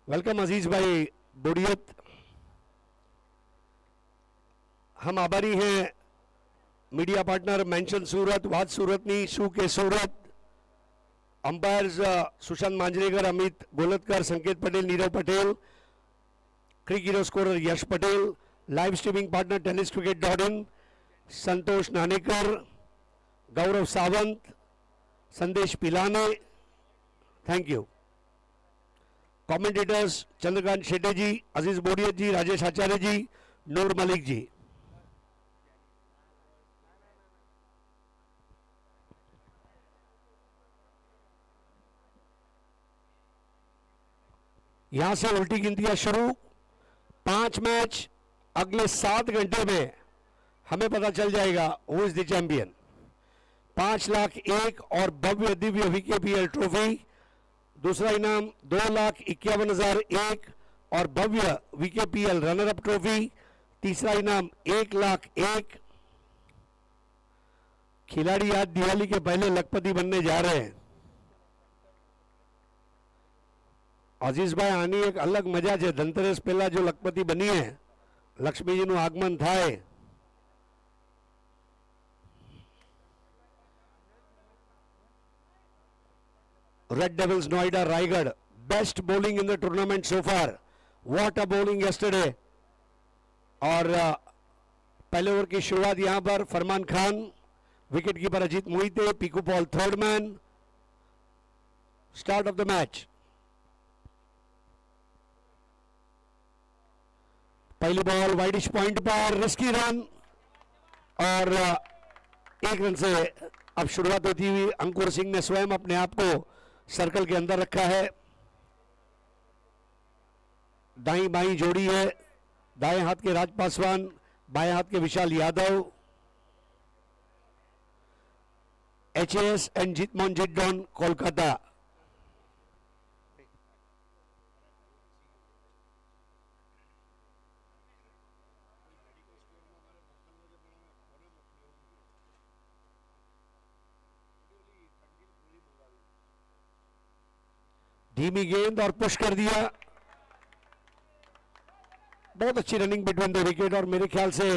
Welcome अजीज भाई बुढ़ियत। हम आभारी हैं मीडिया पार्टनर मेंशन सूरत, वाद सूरतनी, शू के Surat, umpires Sushant Manjrekar, Amit Goltakar, Sanket Patel, Nirav Patel, Cric Hero scorer Yash Patel, live streaming partner tennis cricket .in, Santosh Nanekar, Gaurav Sawant, Sandesh Pilane, thank you. Commentators Chandrakant Shetty ji, Aziz Bodiyat ji, Rajesh Acharya ji, Noor Malik ji. यहां से उल्टी गिनतियां शुरू। 5 मैच अगले 7 घंटे में हमें पता चल जाएगा हु इज द चैंपियन। 5,01,000 और भव्य दिव्य वीकेपीएल ट्रॉफी। दूसरा इनाम 2,51,001 और भव्य वीकेपीएल रनर अप ट्रॉफी। तीसरा इनाम 1,01,000। खिलाड़ी आज दिवाली के पहले लखपति बनने जा रहे हैं। अजीज भाई आनी एक अलग मजा है। धनतेरस पहला जो लखपति बनी है, लक्ष्मी जी નું આગમન થાય। Red Devils Noida Raigad, best bowling in the tournament so far. What a bowling yesterday. और पहले ओवर की शुरुआत यहां पर Farman Khan, wicket keeper Ajit Mohite, Piku Paul third man. Start of the match. पहली बॉल वाइडिश पॉइंट पर, रिस्की रन और 1 रन से अब शुरुआत होती हुई अंकुर सिंह ने स्वयं अपने आप को सर्कल के अंदर रखा है। दाई बाई जोड़ी है, दाएं हाथ के राज पासवान, बाएं हाथ के विशाल यादव। HAS एंड जीतमोहन जिद्दौन कोलकाता। धीमी गेंद और पुश कर दिया। बहुत अच्छी रनिंग बिटवीन द विकेट। और मेरे ख्याल से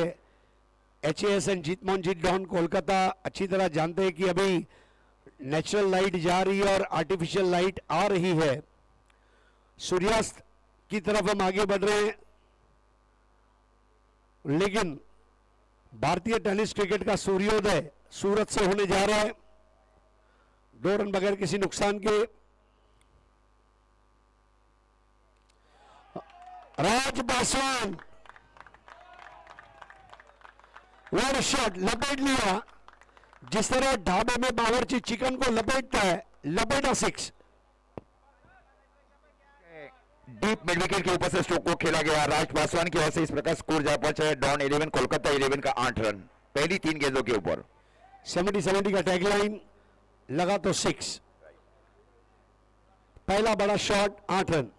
HAS एंड जीतमोहन जिद्दौन कोलकाता अच्छी तरह जानते हैं कि अभी नेचुरल लाइट जा रही है और आर्टिफिशियल लाइट आ रही है। सूर्यास्त की तरफ हम आगे बढ़ रहे हैं, लेकिन भारतीय टेनिस क्रिकेट का सूर्योदय सूरत से होने जा रहा है। 2 रन बगैर किसी नुकसान के। राज पासवान वन शॉट लपेट लिया। जिस तरह ढाबे में बावर्ची चिकन को लपेटता है, लपेटा 6। डीप मिड विकेट के ऊपर से स्ट्रोक को खेला गया राज पासवान की ओर से। इस प्रकार स्कोर जा पहुंचा है डॉन 11 कोलकाता 11 का 8 रन पहली 3 गेंदों के ऊपर। 70-70 का टैगलाइन लगा तो 6। पहला बड़ा शॉट 8 रन।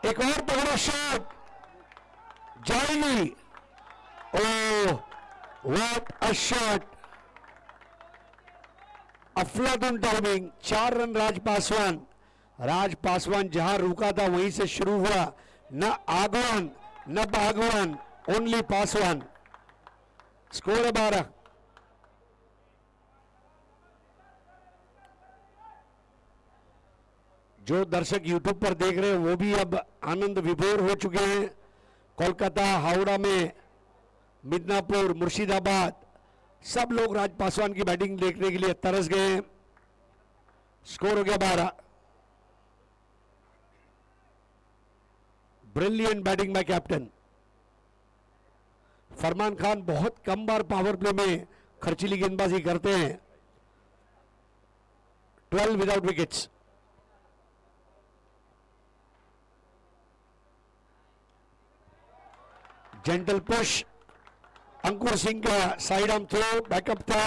एक और तगड़ा शॉट जाएगी। Oh what a shot. अफलातून टाइमिंग। 4 रन राज पासवान। राज पासवान जहां रुका था वहीं से शुरू हुआ। न आगवान न भागवान, ओनली पासवान। स्कोर है 12। जो दर्शक यूट्यूब पर देख रहे हैं वो भी अब आनंद विभोर हो चुके हैं। कोलकाता, हावड़ा में, मिदनापुर, मुर्शिदाबाद, सब लोग राज पासवान की बैटिंग देखने के लिए तरस गए हैं। स्कोर हो गया 12। ब्रिलियंट बैटिंग बाय कैप्टन फरमान खान। बहुत कम बार पावर प्ले में खर्चीली गेंदबाजी करते हैं। 12 without wickets. Gentle push. Ankur Singh का साइड आर्म थ्रो बैकअप था।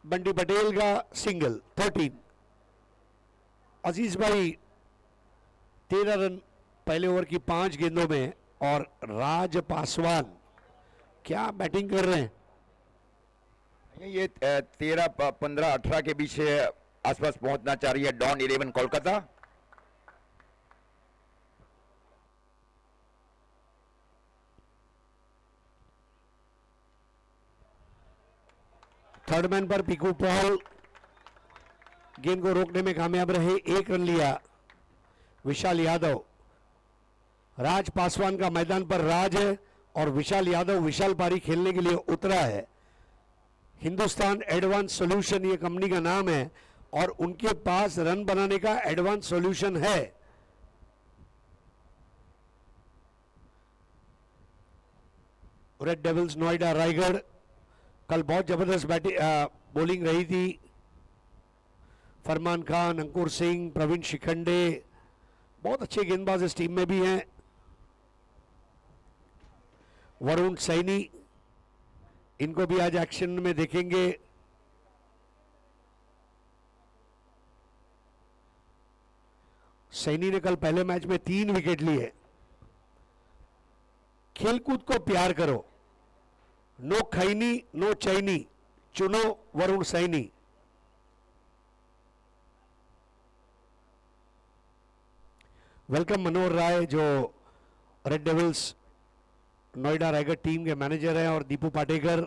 बंटी पटेल का सिंगल 13। अजीज भाई 13 रन पहले ओवर की 5 गेंदों में और राज पासवान क्या बैटिंग कर रहे हैं। ये 13, 15, 18 के बीच आसपास पहुंचना चाह रही है डॉन 11 कोलकाता। थर्ड मैन पर पीकू पॉल गेंद को रोकने में कामयाब रहे, 1 रन लिया। विशाल यादव, राज पासवान का मैदान पर राज है और विशाल यादव विशाल पारी खेलने के लिए उतरा है। हिंदुस्तान एडवांस सॉल्यूशन ये कंपनी का नाम है और उनके पास रन बनाने का एडवांस सॉल्यूशन है। रेड डेविल्स नोएडा रायगढ़, कल बहुत जबरदस्त बॉलिंग रही थी। फरमान खान, अंकुर सिंह, प्रवीण शिखंडे, बहुत अच्छे गेंदबाज इस टीम में भी हैं। वरुण सैनी, इनको भी आज एक्शन में देखेंगे। सैनी ने कल पहले मैच में 3 विकेट लिए। खेलकूद को प्यार करो, नो खैनी नो चैनी, चुनो वरुण सैनी। वेलकम मनोहर राय जो red devils Noida Raigarh team के मैनेजर हैं, और Deepu Patekar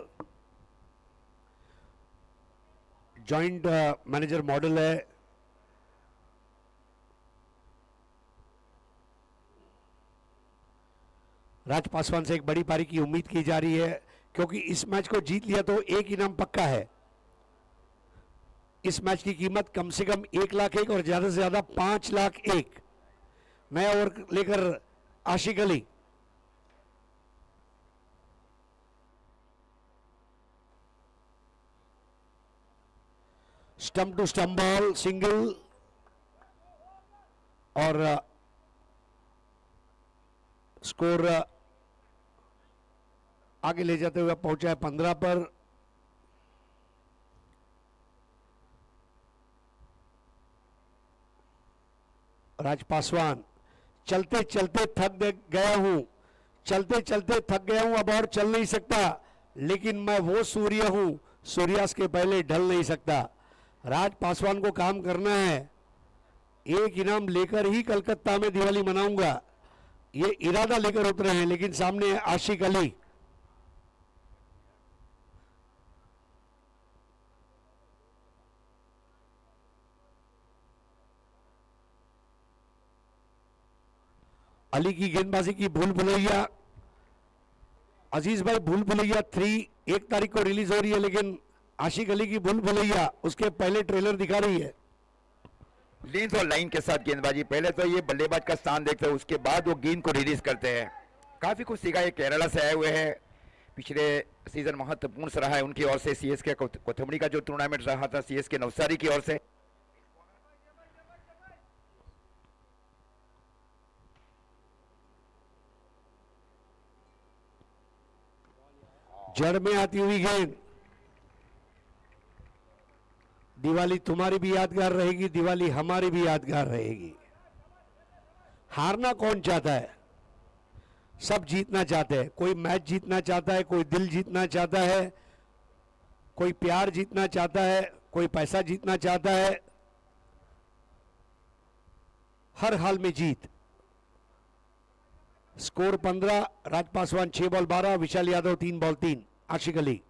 joint manager model है। राज पासवान से एक बड़ी पारी की उम्मीद की जा रही है, क्योंकि इस मैच को जीत लिया तो एक इनाम पक्का है। इस मैच की कीमत कम से कम 1,01,000 और ज्यादा से ज्यादा 5,01,000। नया ओवर लेकर Ashiq Ali, stump to stump ball, single, और स्कोर आगे ले जाते हुए पहुंचा है 15 पर। राज पासवान, चलते चलते थक गया हूं, चलते चलते थक गया हूं, अब और चल नहीं सकता, लेकिन मैं वो सूर्य हूं, सूर्यास्त के पहले ढल नहीं सकता। राज पासवान को काम करना है, एक इनाम लेकर ही कलकत्ता में दिवाली मनाऊंगा, ये इरादा लेकर उतरे हैं। लेकिन सामने है आशिक अली। अली की गेंदबाजी की भूल भुलैया, अजीज भाई भूल भुलैया 3 1 तारीख को रिलीज हो रही है, लेकिन आशिक अली की भूल भुलैया उसके पहले ट्रेलर दिखा रही है। लेंथ और लाइन के साथ गेंदबाजी, पहले तो ये बल्लेबाज का स्थान देखते हैं, उसके बाद वो गेंद को रिलीज करते हैं। काफी कुछ सीखा, ये केरला से आए हुए हैं, पिछले सीजन महत्वपूर्ण रहा है उनकी ओर से। सीएसके कोथमड़ी का जो टूर्नामेंट रहा था सीएसके नवसारी की ओर से। जड़ में आती हुई गेंद, दिवाली तुम्हारी भी यादगार रहेगी, दिवाली हमारी भी यादगार रहेगी। हारना कौन चाहता है, सब जीतना चाहते हैं। कोई मैच जीतना चाहता है, कोई दिल जीतना चाहता है, कोई प्यार जीतना चाहता है, कोई पैसा जीतना चाहता है। हर हाल में जीत। Score 15, Raj Paswan 6 ball 12, Vishal Yadav 3 ball 3। Ashiq Ali,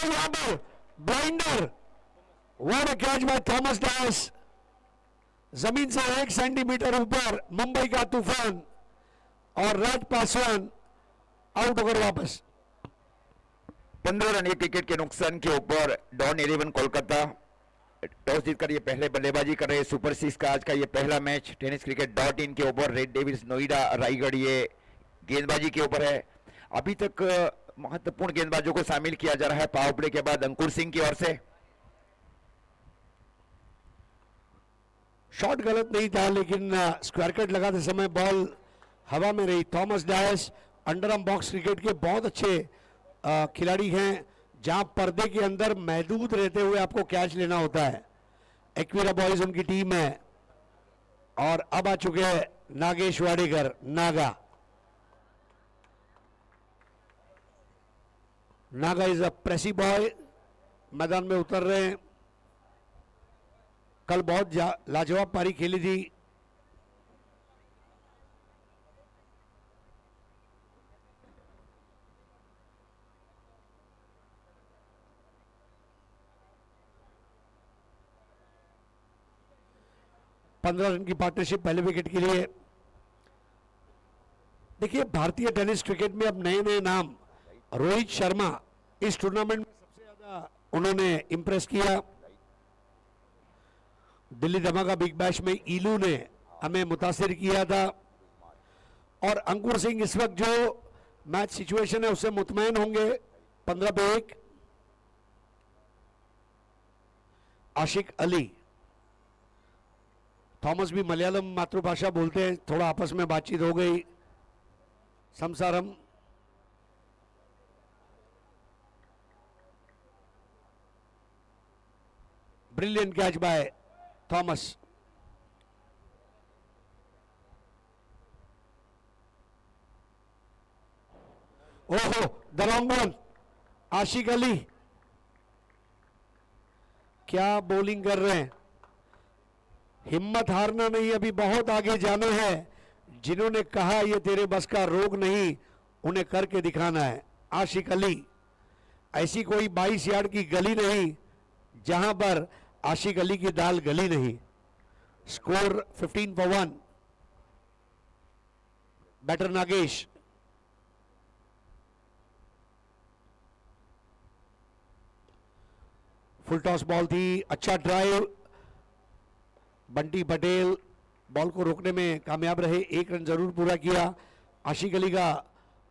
यहां पर blinder, what a catch by Thomas Dias. जमीन से 1 सेंटीमीटर ऊपर मुंबई का तूफान, और राज पासवान आउट होकर वापस। 15 रन 1 विकेट के नुकसान के ऊपर डॉन 11 कोलकाता टॉस जीतकर ये पहले बल्लेबाजी कर रहे हैं। सुपर 6 का आज का ये पहला मैच टेनिस क्रिकेट .in के ऊपर रेड डेविल्स नोएडा रायगढ़ ये गेंदबाजी के ऊपर है। अभी तक महत्वपूर्ण गेंदबाजों को शामिल किया जा रहा है पावर प्ले के बाद अंकुर सिंह की ओर से। शॉट गलत नहीं था, लेकिन स्क्वायर कट लगाते समय बॉल हवा में रही। Thomas Dias under arm box cricket के बहुत अच्छे खिलाड़ी हैं, जहां पर्दे के अंदर महदूद रहते हुए आपको कैच लेना होता है। एक्विरा बॉयज उनकी टीम है, और अब आ चुके हैं Nagesh Wadekar, Naga. Naga is a pacy boy, मैदान में उतर रहे हैं। कल बहुत लाजवाब पारी खेली थी। पंद्रह रन की पार्टनरशिप पहले विकेट के लिए। देखिए भारतीय टेनिस क्रिकेट में अब नए नए नाम, रोहित शर्मा इस टूर्नामेंट में सबसे ज्यादा उन्होंने इंप्रेस किया। दिल्ली धमाका बिग बैश में ईलू ने हमें मुतासिर किया था। और अंकुर सिंह इस वक्त जो मैच सिचुएशन है उससे मुतमैन होंगे। 15 पे 1। आशिक अली, थॉमस भी मलयालम मातृभाषा बोलते हैं, थोड़ा आपस में बातचीत हो गई। संसारम, ब्रिलियंट कैच बाय थॉमस। ओहो, द रॉन्ग वन। आशिक अली क्या बॉलिंग कर रहे हैं। हिम्मत हारना नहीं, अभी बहुत आगे जाना है। जिन्होंने कहा ये तेरे बस का रोग नहीं, उन्हें करके दिखाना है। आशिक अली, ऐसी कोई 22 यार्ड की गली नहीं जहां पर आशिक अली की दाल गली नहीं। Score 15 for 1। Batter Nagesh, full toss ball थी, अच्छा ड्राइव। बंटी पटेल बॉल को रोकने में कामयाब रहे, 1 रन जरूर पूरा किया। आशिक अली का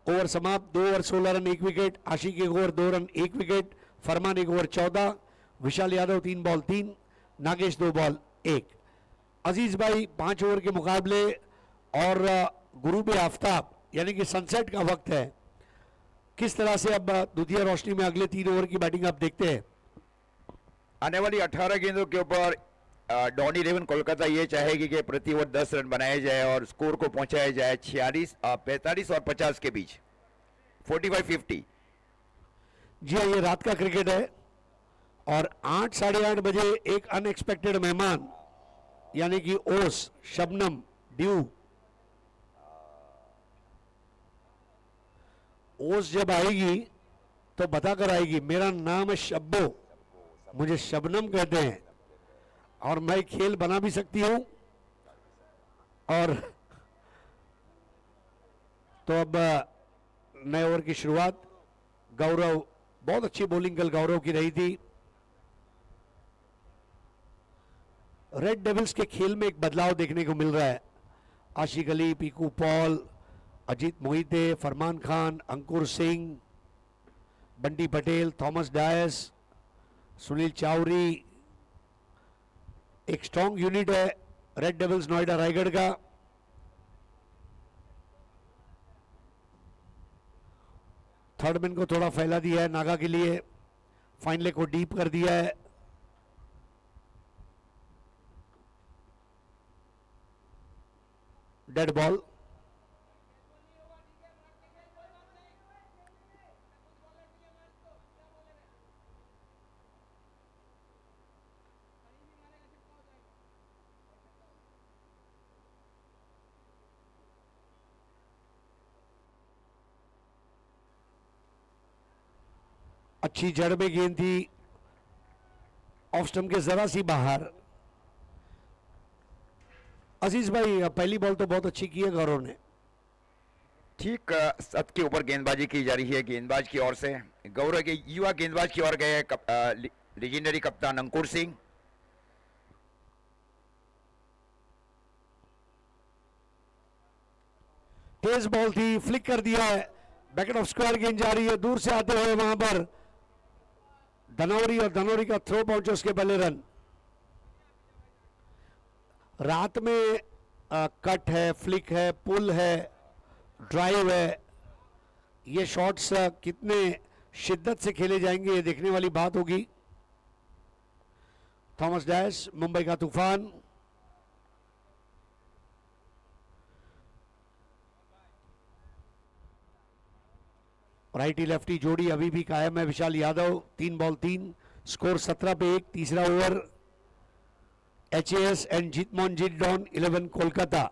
ओवर समाप्त, 2 over 16 run 1 wicket. Ashiq 1 over 2 run 1 wicket. Farman 1 over 14। विशाल यादव 3 बॉल 3। नागेश 2 बॉल 1। अजीज भाई 5 ओवर के मुकाबले और गुरूब आफ्ताब यानी कि सनसेट का वक्त है। किस तरह से अब द्वितीय रोशनी में अगले 3 ओवर की बैटिंग आप देखते हैं। आने वाली 18 गेंदों के ऊपर डॉन 11 कोलकाता ये चाहेगी कि प्रति ओवर 10 रन बनाए जाए और स्कोर को पहुंचाया जाए 45 और 50 के बीच, 45-50। जी हाँ, ये रात का क्रिकेट है और 8 साढ़े 8 बजे एक अनएक्सपेक्टेड मेहमान यानी कि ओस, शबनम, ड्यू। ओस जब आएगी तो बता कर आएगी, मेरा नाम है शब्बो, मुझे शबनम कहते हैं और मैं खेल बना भी सकती हूं। और तो अब नए ओवर की शुरुआत। गौरव, बहुत अच्छी बॉलिंग कल गौरव की रही थी। रेड डेविल्स के खेल में एक बदलाव देखने को मिल रहा है। आशिक अली, पीकू पॉल, अजीत मोहिते, फरमान खान, अंकुर सिंह, बंटी पटेल, थॉमस डायस, सुनील चावरी, एक स्ट्रॉन्ग यूनिट है रेड डेविल्स नोएडा रायगढ़ का। थर्ड मैन को थोड़ा फैला दिया है नागा के लिए, फाइनले को डीप कर दिया है। Dead ball. अच्छी जड़ में गेंद थी, ऑफ स्टंप के जरा सी बाहर। अजीज भाई पहली बॉल तो बहुत अच्छी की है गौरव ने। ठीक सत के ऊपर गेंदबाजी की जा रही है गेंदबाज की ओर से। गौरव के युवा गेंदबाज की ओर गए लीजेंडरी कप्तान अंकुर सिंह। तेज बॉल थी, फ्लिक कर दिया है, बैकेट ऑफ स्क्वायर गेंद जा रही है, दूर से आते हुए वहां पर धनौरी और धनौरी का थ्रो पहुंचे उसके पहले रन। रात में कट है, फ्लिक है, पुल है, ड्राइव है, ये शॉट्स कितने शिद्दत से खेले जाएंगे ये देखने वाली बात होगी। थॉमस डैश, मुंबई का तूफान। राइटी लेफ्टी जोड़ी अभी भी कायम है। विशाल यादव 3 बॉल 3, स्कोर 17 पे 1। तीसरा over HAS end Jeetmohanjeet Don 11 Kolkata.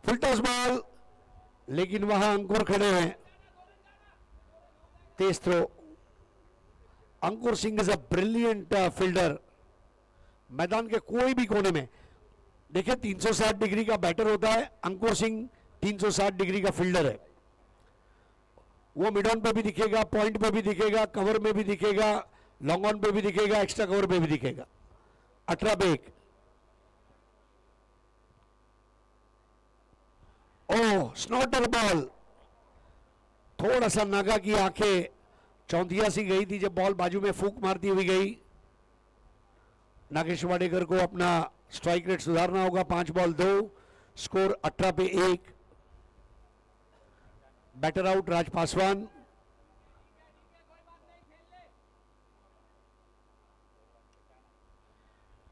Full toss ball, लेकिन वहां अंकुर खड़े हैं। तेज throw. Ankur Singh is a brilliant fielder. मैदान के कोई भी कोने में देखिए 360 डिग्री का बैटर होता है, अंकुर सिंह 360 डिग्री का फील्डर है। वो मिड ऑन पे भी दिखेगा, पॉइंट पे भी दिखेगा, कवर में भी दिखेगा, लॉन्ग ऑन पे भी दिखेगा, एक्स्ट्रा कवर पे भी दिखेगा। 18 पे 1। ओह, स्नॉटर बॉल। थोड़ा सा नागा की आंखें चौंधिया सी गई थी जब बॉल बाजू में फूंक मारती हुई गई। नागेश वाडेकर को अपना स्ट्राइक रेट सुधारना होगा। 5 बॉल 2, स्कोर 18 पे 1। बैटर आउट राज पासवान।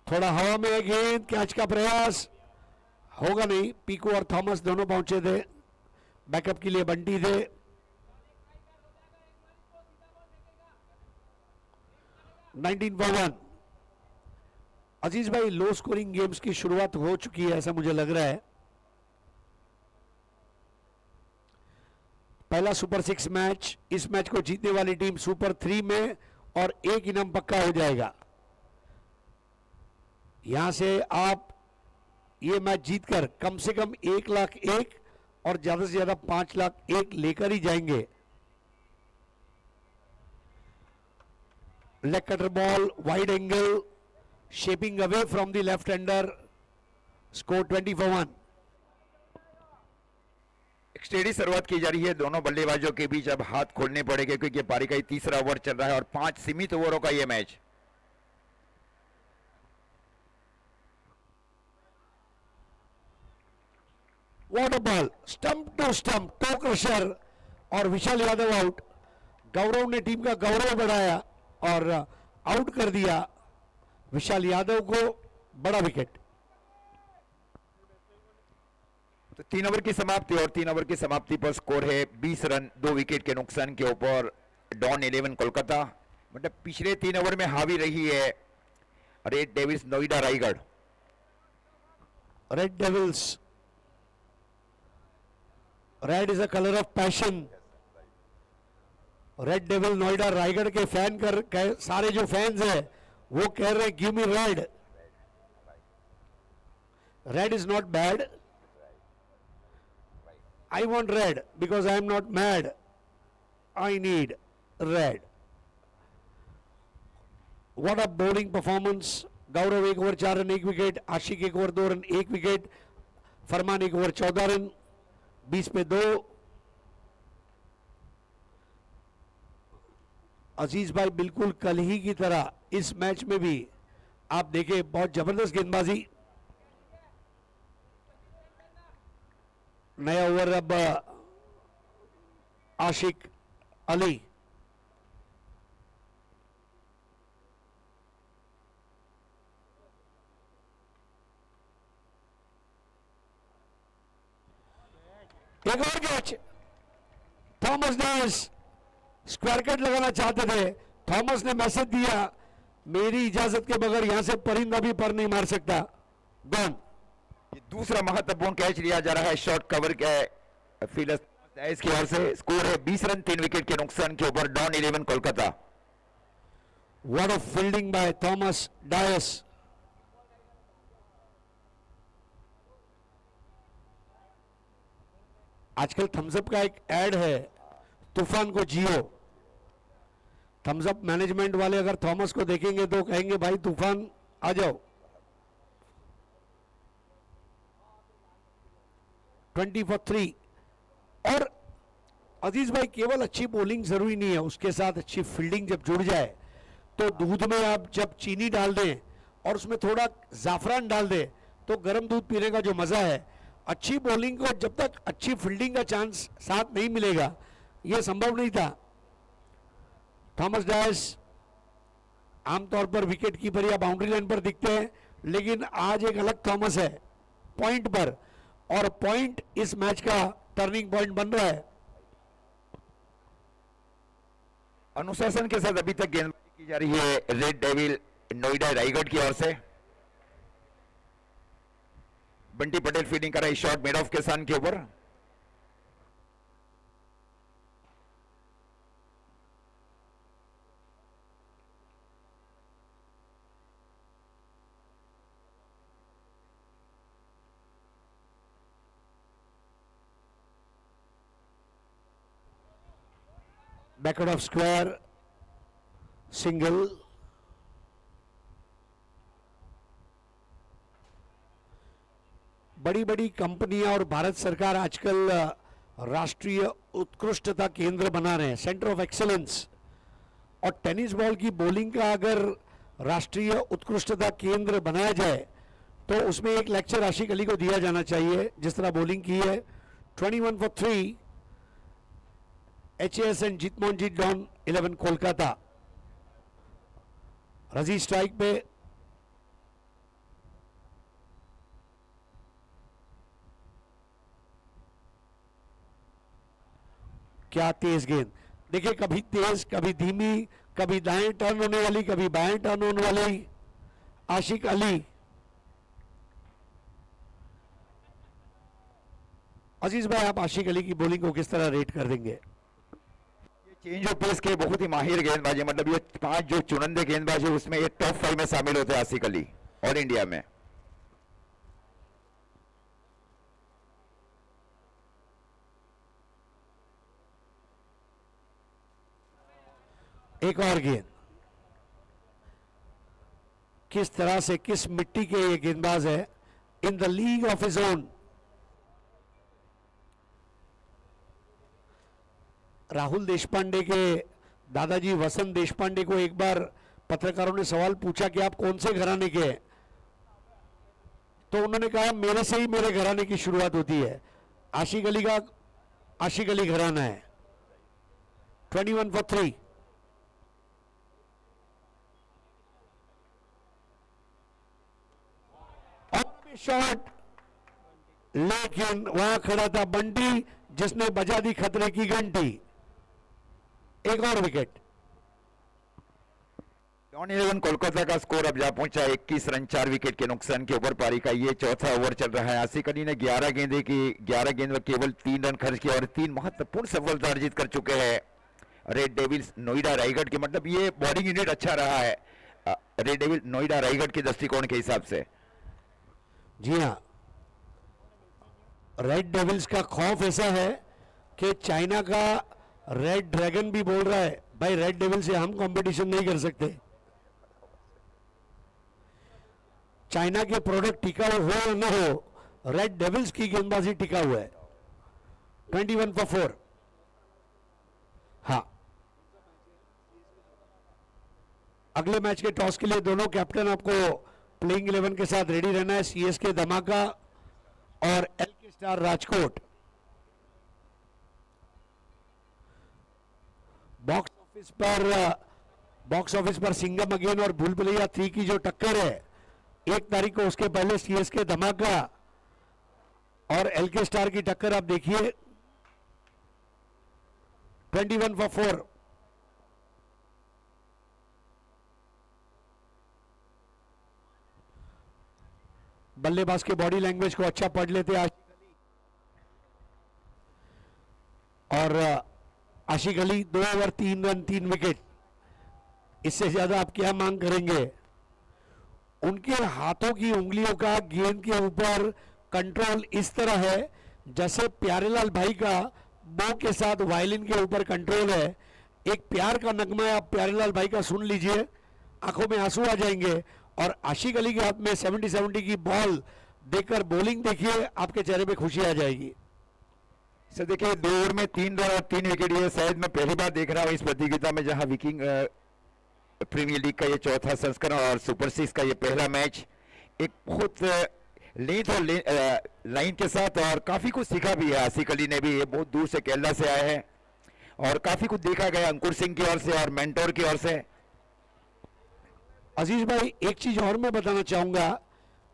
थोड़ा हवा में है गेंद, कैच का प्रयास होगा नहीं। पीको और थॉमस दोनों पहुंचे थे, बैकअप के लिए बंटी थे। Nineteen for 1। अजीज भाई, लो स्कोरिंग गेम्स की शुरुआत हो चुकी है ऐसा मुझे लग रहा है। पहला सुपर 6 मैच, इस मैच को जीतने वाली टीम सुपर 3 में और एक इनाम पक्का हो जाएगा। यहां से आप ये मैच जीतकर कम से कम 1,01,000 और ज्यादा से ज्यादा 5,01,000 लेकर ही जाएंगे। Leg cutter ball, wide angle, shaping away from the left hander. Score 20 for 1। Steady शुरुआत की जा रही है दोनों बल्लेबाजों के बीच। अब हाथ खोलने पड़ेंगे क्योंकि ये पारी का ही तीसरा ओवर चल रहा है और 5 सीमित ओवरों का ये match. What a ball, stump to stump, toe crusher और विशाल यादव आउट। गौरव ने टीम का गौरव बढ़ाया और आउट कर दिया विशाल यादव को। बड़ा विकेट। तो 3 ओवर की समाप्ति और 3 ओवर की समाप्ति पर स्कोर है 20 रन 2 विकेट के नुकसान के ऊपर डॉन 11 कोलकाता। मतलब पिछले 3 ओवर में हावी रही है Red devils Noida Raigarh. Red Devils, red is a colour of passion. Red Devil Noida Raigarh के फैन सारे जो फैंस हैं वो कह रहे हैं give me red. Red is not bad. I want red because I am not mad. I need red. What a bowling performance. Gaurav 1 over 4 run 1 wicket, Ashiq 1 over 2 run 1 wicket, Farman 1 over 14 run 20 पे 2। अजीज भाई, बिल्कुल कल ही की तरह इस मैच में भी आप देखें बहुत जबरदस्त गेंदबाजी। नया ओवर अब आशिक अली। एक और catch. Thomas Dias square cut लगाना चाहते थे। थॉमस ने मैसेज दिया मेरी इजाजत के बगैर यहां से परिंदा भी पर नहीं मार सकता। गॉन। ये दूसरा महत्वपूर्ण कैच लिया जा रहा है शॉर्ट कवर के फील्डर की ओर से। स्कोर है 20 रन 3 विकेट के नुकसान के ऊपर Don 11 Kolkata. What a fielding by Thomas Dias. आजकल थम्सअप का एक एड है, तूफान को जियो। थम्सअप मैनेजमेंट वाले अगर थॉमस को देखेंगे तो कहेंगे भाई तूफान आ जाओ। 20 for 3। और अजीज भाई, केवल अच्छी बॉलिंग जरूरी नहीं है, उसके साथ अच्छी फील्डिंग जब जुड़ जाए तो दूध में आप जब चीनी डाल दें और उसमें थोड़ा जाफरान डाल दें तो गर्म दूध पीने का जो मजा है, अच्छी बॉलिंग को जब तक अच्छी फील्डिंग का चांस साथ नहीं मिलेगा यह संभव नहीं था। थॉमस डायस आमतौर पर विकेट कीपर या बाउंड्री लाइन पर दिखते हैं, लेकिन आज एक अलग थॉमस है पॉइंट पर, और पॉइंट इस मैच का टर्निंग पॉइंट बन रहा है। अनुशासन के साथ अभी तक गेंदबाजी की जा रही है रेड डेविल नोएडा रायगढ़ की ओर से। बंटी पटेल फील्डिंग कर रहा है, शॉट मिड ऑफ के सन के ऊपर। Backward of square single. बड़ी बड़ी कंपनियां और भारत सरकार आजकल राष्ट्रीय उत्कृष्टता केंद्र बना रहे हैं, सेंटर ऑफ एक्सेलेंस। और टेनिस बॉल की बॉलिंग का अगर राष्ट्रीय उत्कृष्टता केंद्र बनाया जाए तो उसमें एक लेक्चर आशिक अली को दिया जाना चाहिए, जिस तरह बॉलिंग की है। 21 for 3 HAS end Jeetmohanjeet Don 11 Kolkata. Raji strike पे। क्या तेज गेंद, देखिए कभी तेज कभी धीमी, कभी दाएं टर्न होने वाली कभी बाएं टर्न होने वाली। आशिक अली। अजीज भाई, आप आशिक अली की बॉलिंग को किस तरह रेट कर देंगे? चेंज ऑफ पेस के बहुत ही माहिर गेंदबाज है, मतलब ये 5 जो चुनिंदे गेंदबाज है उसमें ये टॉप 5 में शामिल होते हैं आशिक अली और इंडिया में। एक और गेंद, किस तरह से, किस मिट्टी के ये गेंदबाज है, in the league of his own. Rahul Deshpande के दादाजी वसंत देशपांडे को एक बार पत्रकारों ने सवाल पूछा कि आप कौन से घराने के हैं, तो उन्होंने कहा मेरे से ही मेरे घराने की शुरुआत होती है। आशिक अली का आशिक अली घराना है। 21 for 3। और शॉट, लेकिन वहां खड़ा था बंटी जिसने बजा दी खतरे की घंटी। एक और विकेट। डॉन 11 कोलकाता का स्कोर अब जा पहुंचा 21 रन 4 विकेट के नुकसान के ऊपर। पारी का ये चौथा ओवर चल रहा है। आशिक अली ने 11 गेंदे की 11 गेंद में केवल 3 रन खर्च किया और 3 महत्वपूर्ण सफलता अर्जित कर चुके हैं रेड डेविल्स नोएडा रायगढ़ के। मतलब ये बॉलिंग यूनिट अच्छा रहा है रेड डेविल नोएडा रायगढ़ के दृष्टिकोण के हिसाब से। जी हाँ, रेड डेविल्स का खौफ ऐसा है कि चाइना का रेड ड्रैगन भी बोल रहा है भाई रेड डेविल से हम कंपटीशन नहीं कर सकते। चाइना के प्रोडक्ट टिकाऊ हो या न हो, रेड डेविल्स की गेंदबाजी टिका हुआ है। 21 for 4। हाँ, अगले मैच के टॉस के लिए दोनों कैप्टन आपको प्लेइंग 11 के साथ रेडी रहना है। सीएसके धमाका और LK Star Rajkot. Box office पर सिंगम अगेन और भूल भुलैया 3 की जो टक्कर है 1 तारीख को, उसके पहले सीएसके धमाका और एलके स्टार की टक्कर आप देखिए। 21 for 4। बल्लेबाज के बॉडी लैंग्वेज को अच्छा पढ़ लेते आशिक अली। और आशिक अली 2 ओवर 3 रन 3 विकेट। इससे ज्यादा आप क्या मांग करेंगे? उनके हाथों की उंगलियों का गेंद के ऊपर कंट्रोल इस तरह है जैसे प्यारेलाल भाई का बो के साथ वायलिन के ऊपर कंट्रोल है। एक प्यार का नगमा है, आप प्यारेलाल भाई का सुन लीजिए, आंखों में आंसू आ जाएंगे। और आशिक अली के हाथ में 70-70 की बॉल देखकर बॉलिंग देखिए, आपके चेहरे पे खुशी आ जाएगी। सर देखिए 2 ओवर में 3 रन और 3 विकेट, ये शायद मैं पहली बार देख रहा हूँ इस प्रतियोगिता में जहां विकिंग प्रीमियर लीग का ये चौथा संस्करण और सुपर 6 का ये पहला मैच एक बहुत लेंथ और लाइन के साथ और काफी कुछ सीखा भी है। आशिक अली ने भी, ये बहुत दूर से केरला से आए हैं और काफी कुछ देखा गया अंकुर सिंह की ओर से और मेंटोर की ओर से। अजीज भाई, एक चीज और मैं बताना चाहूंगा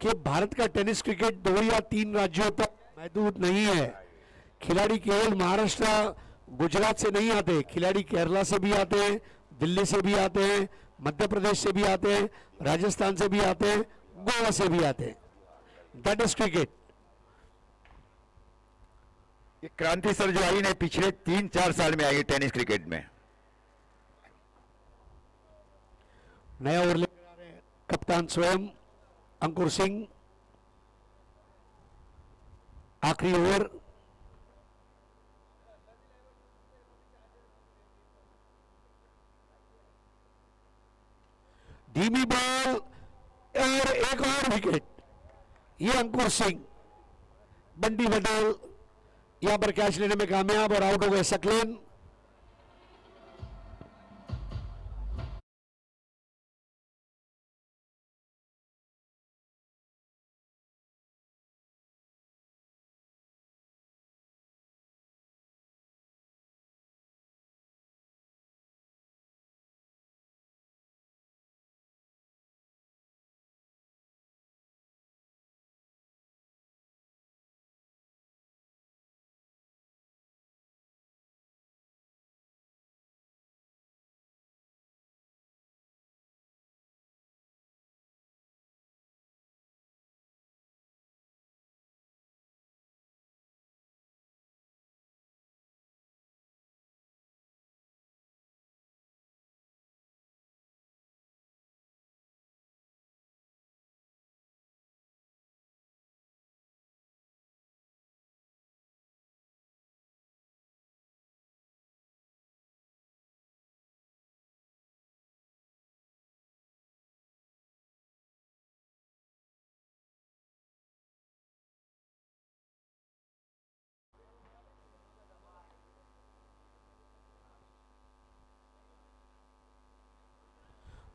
कि भारत का टेनिस क्रिकेट 2 या 3 राज्यों तक महदूद नहीं है। खिलाड़ी केवल महाराष्ट्र गुजरात से नहीं आते, खिलाड़ी केरला से भी आते हैं, दिल्ली से भी आते हैं, मध्य प्रदेश से भी आते हैं, राजस्थान से भी आते हैं, गोवा से भी आते हैं. That is cricket. ये क्रांति सर जो आई ने पिछले 3-4 साल में आई टेनिस क्रिकेट में. नया ओवर लेकर आ रहे हैं कप्तान स्वयं अंकुर सिंह. आखिरी ओवर. धीमी बॉल और एक और विकेट. ये अंकुर सिंह. बंटी पटेल यहां पर कैच लेने में कामयाब और आउट हो गए सकलेन.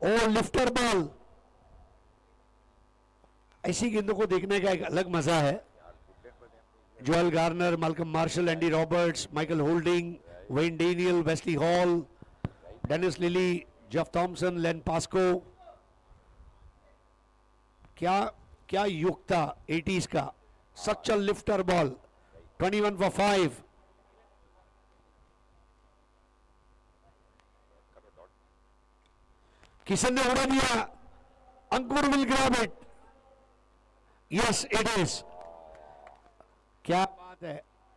और लिफ्टर बॉल. ऐसी गेंदों को देखने का एक अलग मजा है. Joel Garner, Malcolm Marshall, Andy Roberts, Michael Holding, Wayne Daniel, Wesley Hall, Dennis Lillee, Jeff Thomson, Len Pascoe. क्या क्या युग था 80s का. Such a lifter ball. 21 for 5. Kishan ने उड़ा दिया. Ankur will grab it. Yes it is. क्या बात है.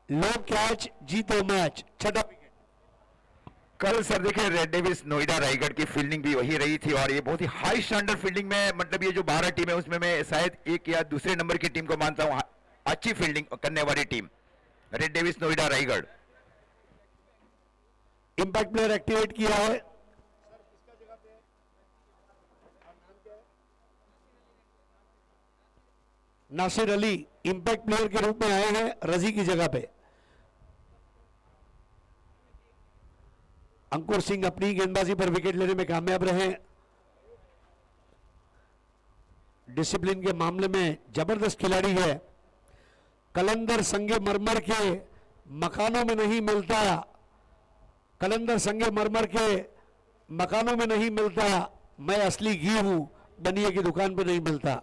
लो कैच जीतो मैच. छठा विकेट. कल सर देखे रेड डेविल्स नोएडा रायगढ़ की फील्डिंग भी वही रही थी और ये बहुत ही हाई स्टैंडर्ड फील्डिंग में, मतलब ये जो 12 टीम है उसमें मैं शायद एक या दूसरे नंबर की टीम को मानता हूं अच्छी फील्डिंग करने वाली team Red devils Noida Raigarh. Impact player activate किया है. नासिर अली इंपैक्ट प्लेयर के रूप में आए हैं रजी की जगह पे. अंकुर सिंह अपनी गेंदबाजी पर विकेट लेने में कामयाब रहे. डिसिप्लिन के मामले में जबरदस्त खिलाड़ी है. कलंदर संगे मरमर के मकानों में नहीं मिलता. कलंदर संगे मरमर के मकानों में नहीं मिलता. मैं असली घी हूं, बनिए की दुकान पे नहीं मिलता.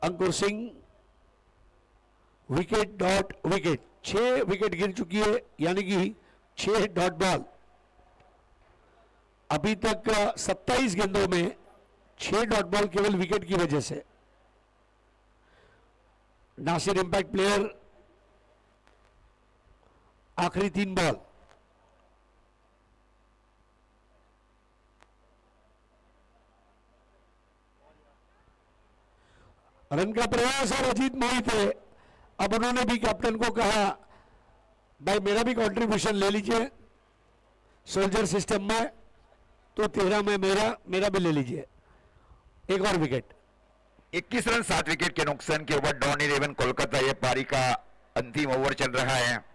Ankur Singh wicket dot wicket. 6 wicket गिर चुकी है, यानी कि 6 डॉट बॉल. अभी तक 27 गेंदों में 6 डॉट बॉल केवल विकेट की वजह से. Nasir impact player. आखिरी 3 बॉल. रन का प्रयास और अजीत मोहित है. अब उन्होंने भी कैप्टन को कहा भाई मेरा भी कंट्रीब्यूशन ले लीजिए सोल्जर सिस्टम में. तो 13 में मेरा भी ले लीजिए. एक और विकेट. 21 रन 7 विकेट के नुकसान के ऊपर डॉन 11 कोलकाता. ये पारी का अंतिम ओवर चल रहा है.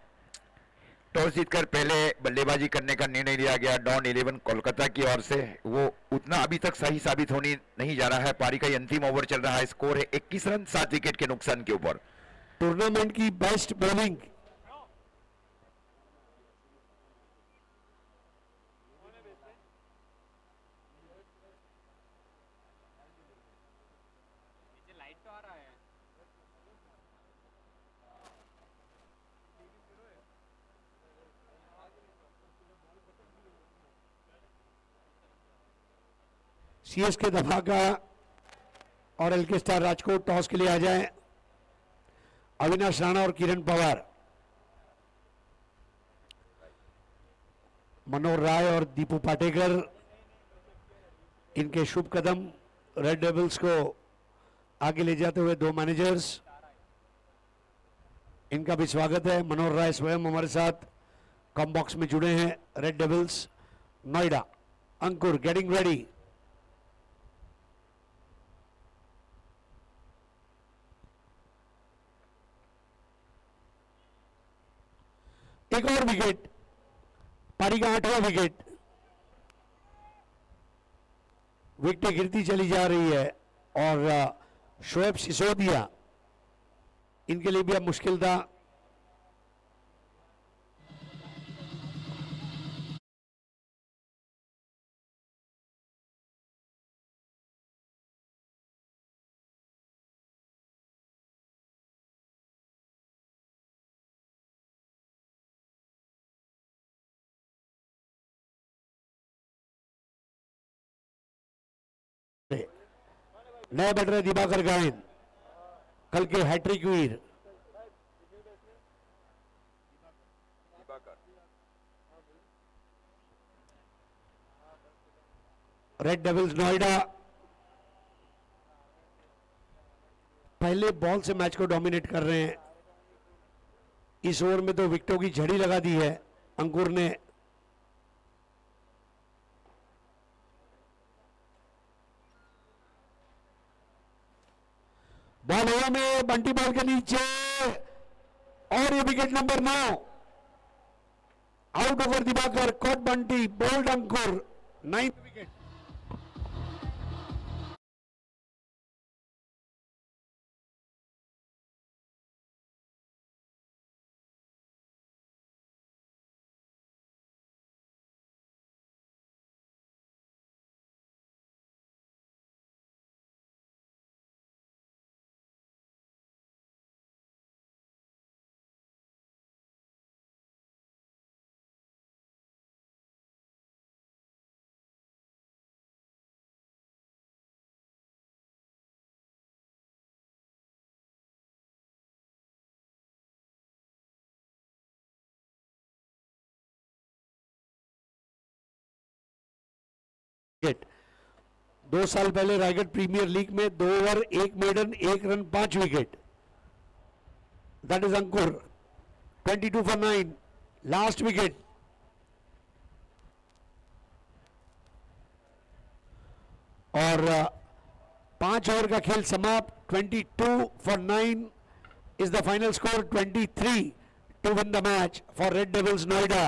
टॉस जीतकर पहले बल्लेबाजी करने का निर्णय लिया गया डॉन 11 कोलकाता की ओर से. वो उतना अभी तक सही साबित होने नहीं जा रहा है. पारी का अंतिम ओवर चल रहा है. स्कोर है 21 रन 7 विकेट के नुकसान के ऊपर. टूर्नामेंट की बेस्ट बॉलिंग. सीएसके धमाका और एलके स्टार राजकोट टॉस के लिए आ जाएं। अविनाश राणा और किरण पवार, मनोहर राय और दीपू पाटेकर, इनके शुभ कदम रेड डेविल्स को आगे ले जाते हुए दो मैनेजर्स, इनका भी स्वागत है। मनोहर राय स्वयं हमारे साथ कॉम बॉक्स में जुड़े हैं। रेड डेविल्स नोएडा, अंकुर गेटिंग रेडी। एक और विकेट, पारी का 8वां विकेट। विकेटें गिरती चली जा रही है और शोएब सिसोदिया, इनके लिए भी अब मुश्किल था। नए बैटर है दिवाकर गायन, कल के हैट्रिक वीर। रेड डेविल्स नोएडा पहले बॉल से मैच को डोमिनेट कर रहे हैं। इस ओवर में तो विकेटों की झड़ी लगा दी है अंकुर ने। बॉल ओवर में बंटी बॉल के नीचे और ये wicket number 9 out over Diwakar, caught Bunty, bowled Ankur, 9th wicket. Wicket 2 साल पहले रायगढ़ प्रीमियर लीग में 2 over 1 maiden 1 run 5 wicket. That is Ankur, 22 for 9, last wicket. और 5 ओवर का खेल समाप्त। 22 for 9 is the final score. 23 to win the match for Red devils Noida.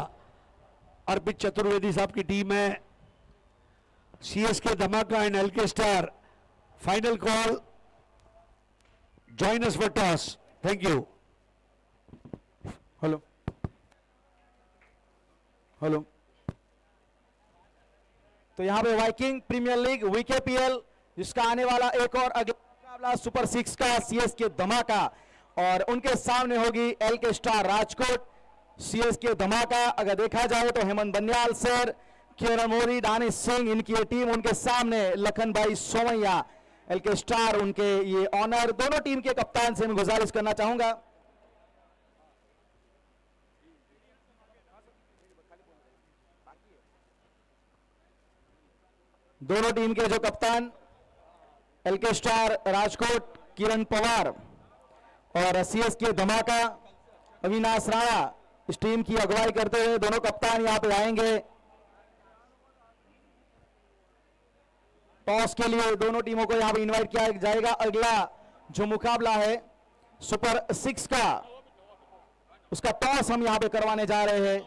Arpit Chaturvedi साहब की team है। CSK धमाका and LK Star. Final call. Join us for toss. Thank you. Hello hello. तो यहाँ पे वाइकिंग प्रीमियर लीग वीकेपीएल, जिसका आने वाला एक और अगला मुकाबला सुपर 6 का CSK धमाका, और उनके सामने होगी LK स्टार राजकोट। CSK धमाका अगर देखा जाए तो हेमंत बनियाल सर, किरण मोरी, दानिश सिंह, इनकी ये टीम, उनके सामने लखन भाई सोमैया। LK स्टार उनके ये ऑनर। दोनों टीम के कप्तान से मैं गुजारिश करना चाहूंगा, दोनों टीम के जो कप्तान LK स्टार राजकोट किरण पवार और CSK धमाका अविनाश राणा, इस टीम की अगुवाई करते हुए दोनों कप्तान यहां पे आएंगे। टॉस के लिए दोनों टीमों को यहां पे इनवाइट किया जाएगा। अगला जो मुकाबला है सुपर 6 का, उसका टॉस हम यहां पे करवाने जा रहे हैं।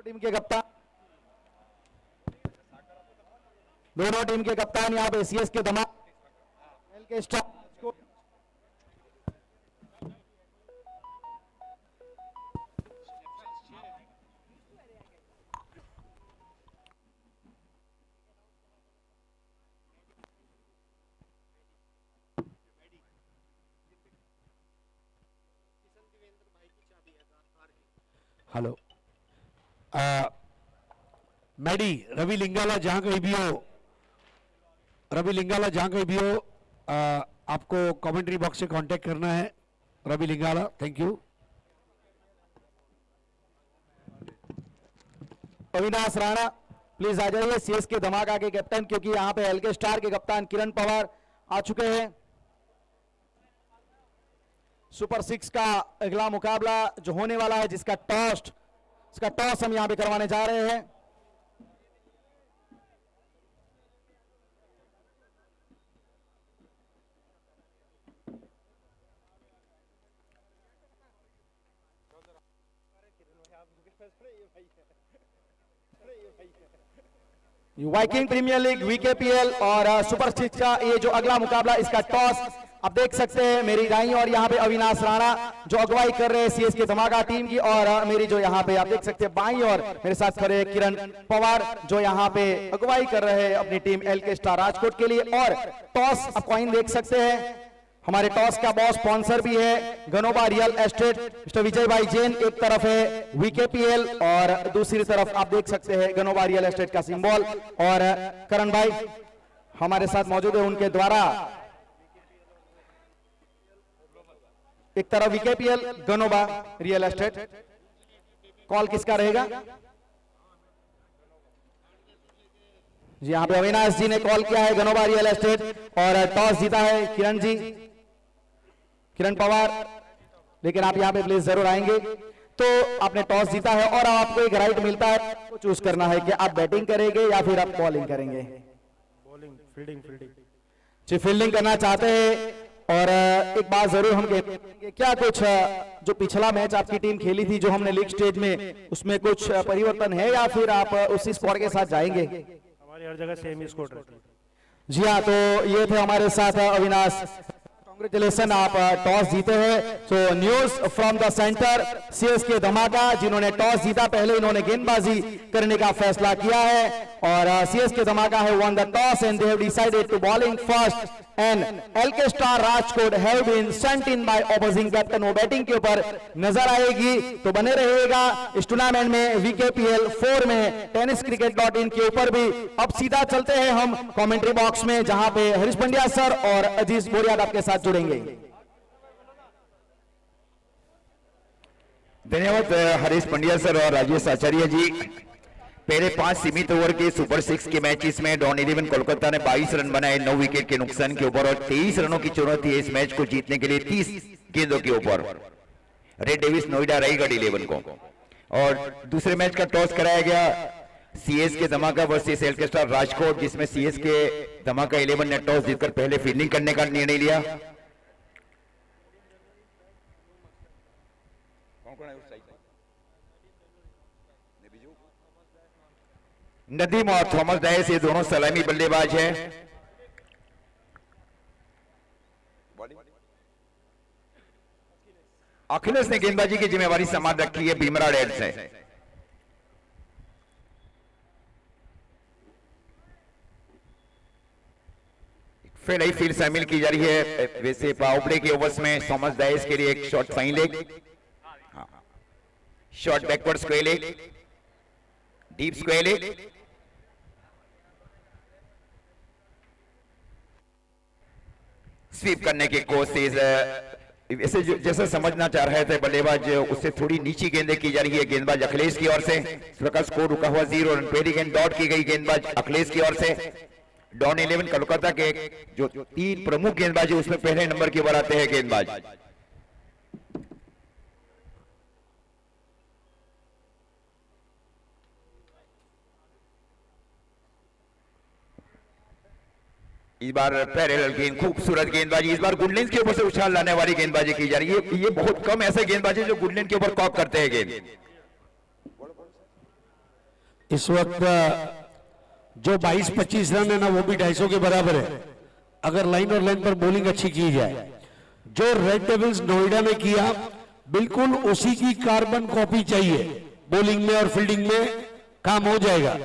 टीम के कप्तान, दोनों टीम के कप्तान यहाँ पे CSK धमाका, LK star hello Maddy Ravi Lingala जहां कहीं भी हो, रवि लिंगाला जहां कहीं भी हो, आपको कमेंट्री बॉक्स से कांटेक्ट करना है। Ravi Lingala, thank you. Avinash Rana please आ जाइए, सीएसके धमाका के कैप्टन, क्योंकि यहां पे एलके स्टार के कप्तान किरण पवार आ चुके हैं। सुपर 6 का अगला मुकाबला जो होने वाला है, जिसका टॉस हम यहां पे करवाने जा रहे हैं। वाइकिंग प्रीमियर लीग, वीकेपीएल और सुपर 6 का ये जो अगला मुकाबला, इसका टॉस आप देख सकते हैं मेरी दाईं और यहाँ पे अविनाश राणा जो अगुवाई कर रहे हैं सीएसके धमाका टीम की, और मेरी जो यहाँ पे आप देख सकते हैं बाईं और मेरे साथ खड़े हैं किरण पवार जो यहाँ पे अगुवाई कर रहे हैं अपनी टीम एलके स्टार राजकोट के लिए। और टॉस आप कॉइन देख सकते हैं, हमारे टॉस का बॉस स्पॉन्सर भी है गनोबा रियल एस्टेट, मिस्टर विजय भाई जैन एक तरफ है वीकेपीएल और दूसरी तरफ आप देख सकते हैं गनोबा रियल एस्टेट का सिंबल, और करण भाई हमारे साथ मौजूद है, उनके द्वारा एक तरफ वीकेपीएल गनोबा रियल एस्टेट। कॉल किसका रहेगा जी? यहाँ पे अविनाश जी ने कॉल किया है गनोबा रियल एस्टेट, और टॉस जीता है किरण जी, किरण पवार। लेकिन आप यहाँ पे प्लीज जरूर आएंगे, तो आपने टॉस जीता है और आपको एक राइट मिलता है, आपको चूज करना है कि आप बैटिंग करेंगे या फिर आप बॉलिंग करेंगे। बॉलिंग, फील्डिंग जी फील्डिंग करना चाहते हैं। और एक बात जरूर हम कहते हैं, क्या कुछ जो पिछला मैच आपकी टीम खेली थी जो हमने लीग स्टेज में, उसमें कुछ परिवर्तन है या फिर आप उसी स्कोर के साथ जाएंगे? हमारी हर जगह सेम ही स्कोर रहती है। जी हाँ, तो ये थे हमारे साथ अविनाश, कांग्रेचुलेशन, आप टॉस जीते हैं। So news from the centre CSK धमाका, जिन्होंने टॉस जीता, पहले इन्होंने गेंदबाजी करने का फैसला किया है, और सीएसके धमाका है won the toss and they have decided to bowling first and LK Star Rajkot have been sent in by opposing captain. वो बैटिंग के ऊपर नजर आएगी, तो बने रहिएगा इस टूर्नामेंट में वीकेपीएल 4 में tenniscricket.in के ऊपर भी। अब सीधा चलते हैं हम कमेंट्री बॉक्स में, जहां पे हरीश पंड्या सर और अजीज बोरियाद आपके साथ जुड़ेंगे। धन्यवाद हरीश पंड्या सर और राजेश आचार्य जी। पहले 5 सीमित ओवर के सुपर 6 के मैचेस में डॉन 11 कोलकाता ने 22 रन बनाए 9 विकेट के नुकसान के ऊपर, और 23 रनों की जरूरत है इस मैच को जीतने के लिए 30 गेंदों के ऊपर। रेड डेविस नोएडा रायगढ़ 11 को, और दूसरे मैच का टॉस कराया गया सीएसके धमाका वर्सेस एलके स्टार राजकोट, जिसमें सीएसके धमाका 11 ने टॉस जीतकर पहले फील्डिंग करने का निर्णय लिया। नदीम और थॉमस डायस ये दोनों सलामी बल्लेबाज हैं। अखिलेश ने गेंदबाजी की जिम्मेवारी संभाल रखी है भीमरा रेड से। फिर नई फील्ड शामिल की जा रही है। वैसे पावर प्ले के ओवर्स में थॉमस डायस के लिए एक short fine leg, short backward square leg, deep square leg, sweep करने की कोशिश। वैसे जैसा समझना चाह रहे थे बल्लेबाज, उससे थोड़ी नीची गेंदें की जा रही है गेंदबाज अखिलेश की ओर से। इस प्रकार स्कोर रुका हुआ 0 रन। पहली गेंद डॉट की गई गेंदबाज अखिलेश की ओर से। डॉन 11 कोलकाता के जो 3 प्रमुख गेंदबाज है उसमें पहले नंबर के ऊपर आते हैं गेंदबाज। इस बार पैरेलल गेंद, खूबसूरत गेंदबाजी। इस बार गुडलैंड के ऊपर से उछाल लाने वाली गेंदबाजी की जा रही है। ये बहुत कम ऐसे गेंदबाजी जो गुडलैंड के ऊपर कॉक करते हैं गेंद। इस वक्त जो 22-25 रन है ना, वो भी 250 के बराबर है, अगर लाइन और लाइन पर बॉलिंग अच्छी की जाए। जो रेड डेविल्स नोएडा ने किया, बिल्कुल उसी की कार्बन कॉपी चाहिए। बॉलिंग में और फील्डिंग में काम हो जाएगा।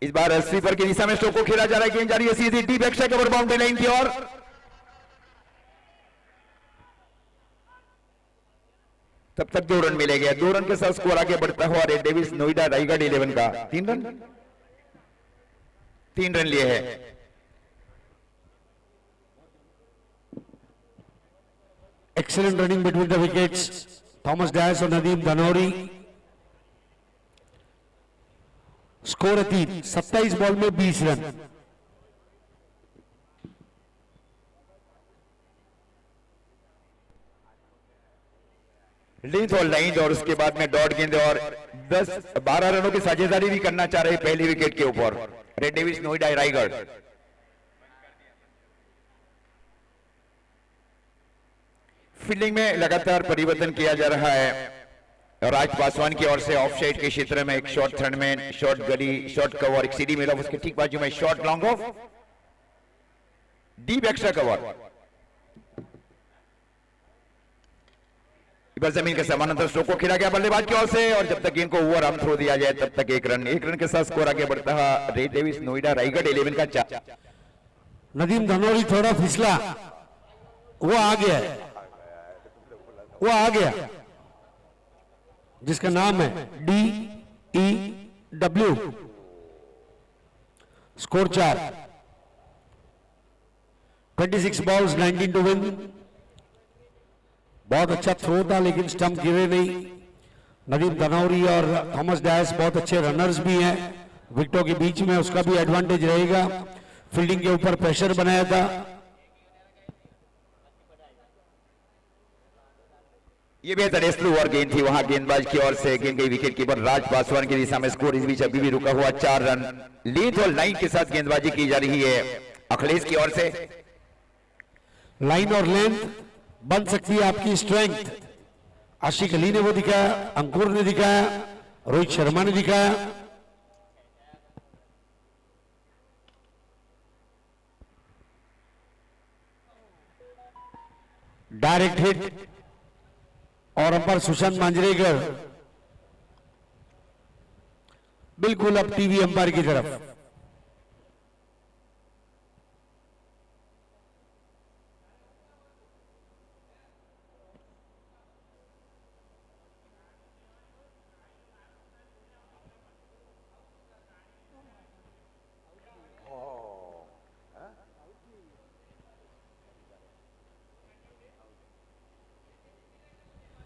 इस बार स्वीपर की दिशा में स्ट्रोक को खेला जा रहा है। गेंद जा रही है सीधी deep extra cover boundary line की ओर। तक 2 रन मिले गए। 2 रन के साथ स्कोर आगे बढ़ता हुआ रेड डेविल्स नोएडा रायगढ़ 11 का 3 रन लिए हैं। Excellent running between the wickets. Thomas Dias और नदीम धनौरी। स्कोर 27 बॉल में 20 रन। लेंथ और लाइन और उसके बाद में डॉट गेंद और 10-12 रनों की साझेदारी भी करना चाह रहे पहली विकेट के ऊपर Red devils Noida Raigarh. Fielding में लगातार परिवर्तन किया जा रहा है। राज पासवान की ओर से ऑफ साइड के क्षेत्र में एक शॉर्ट थर्डमैन, शॉर्ट गली, शॉर्ट कवर, एक सीडी मिल ऑफ, उसके ठीक बाजू में short long off, deep extra cover. जमीन के समानांतर स्ट्रोक को खेला गया बल्लेबाज की ओर से और जब तक गेंद को ओवर आर्म थ्रो दिया जाए तब तक 1 रन के साथ स्कोर आगे बढ़ता है रेड डेविल्स नोएडा रायगढ़ 11 का 4। नदीम धनौरी थोड़ा फिसला, वो आ गया जिसका नाम है DEW। Score 4। 26 balls 19 to win. बहुत अच्छा थ्रो था लेकिन स्टंप गिरे नहीं। नदीम धनौरी और थॉमस डायस बहुत अच्छे रनर्स भी हैं, विकेटों के बीच में उसका भी एडवांटेज रहेगा। फील्डिंग के ऊपर प्रेशर बनाया था। ये बेहतर स्लो ओवर गेंद थी, वहां गेंदबाज की ओर से गेंद गई विकेट कीपर राज पासवान की दिशा में। स्कोर इस बीच अभी भी रुका हुआ 4 रन। लेंथ और लाइन के साथ गेंदबाजी की जा रही है अखिलेश की ओर से। लाइन और लेंथ बन सकती है आपकी स्ट्रेंथ। आशिक अली ने वो दिखाया, अंकुर ने दिखाया, रोहित शर्मा ने दिखाया। डायरेक्ट हिट और अंपायर सुशांत मांजरेकर बिल्कुल अब टीवी अंपायर की तरफ।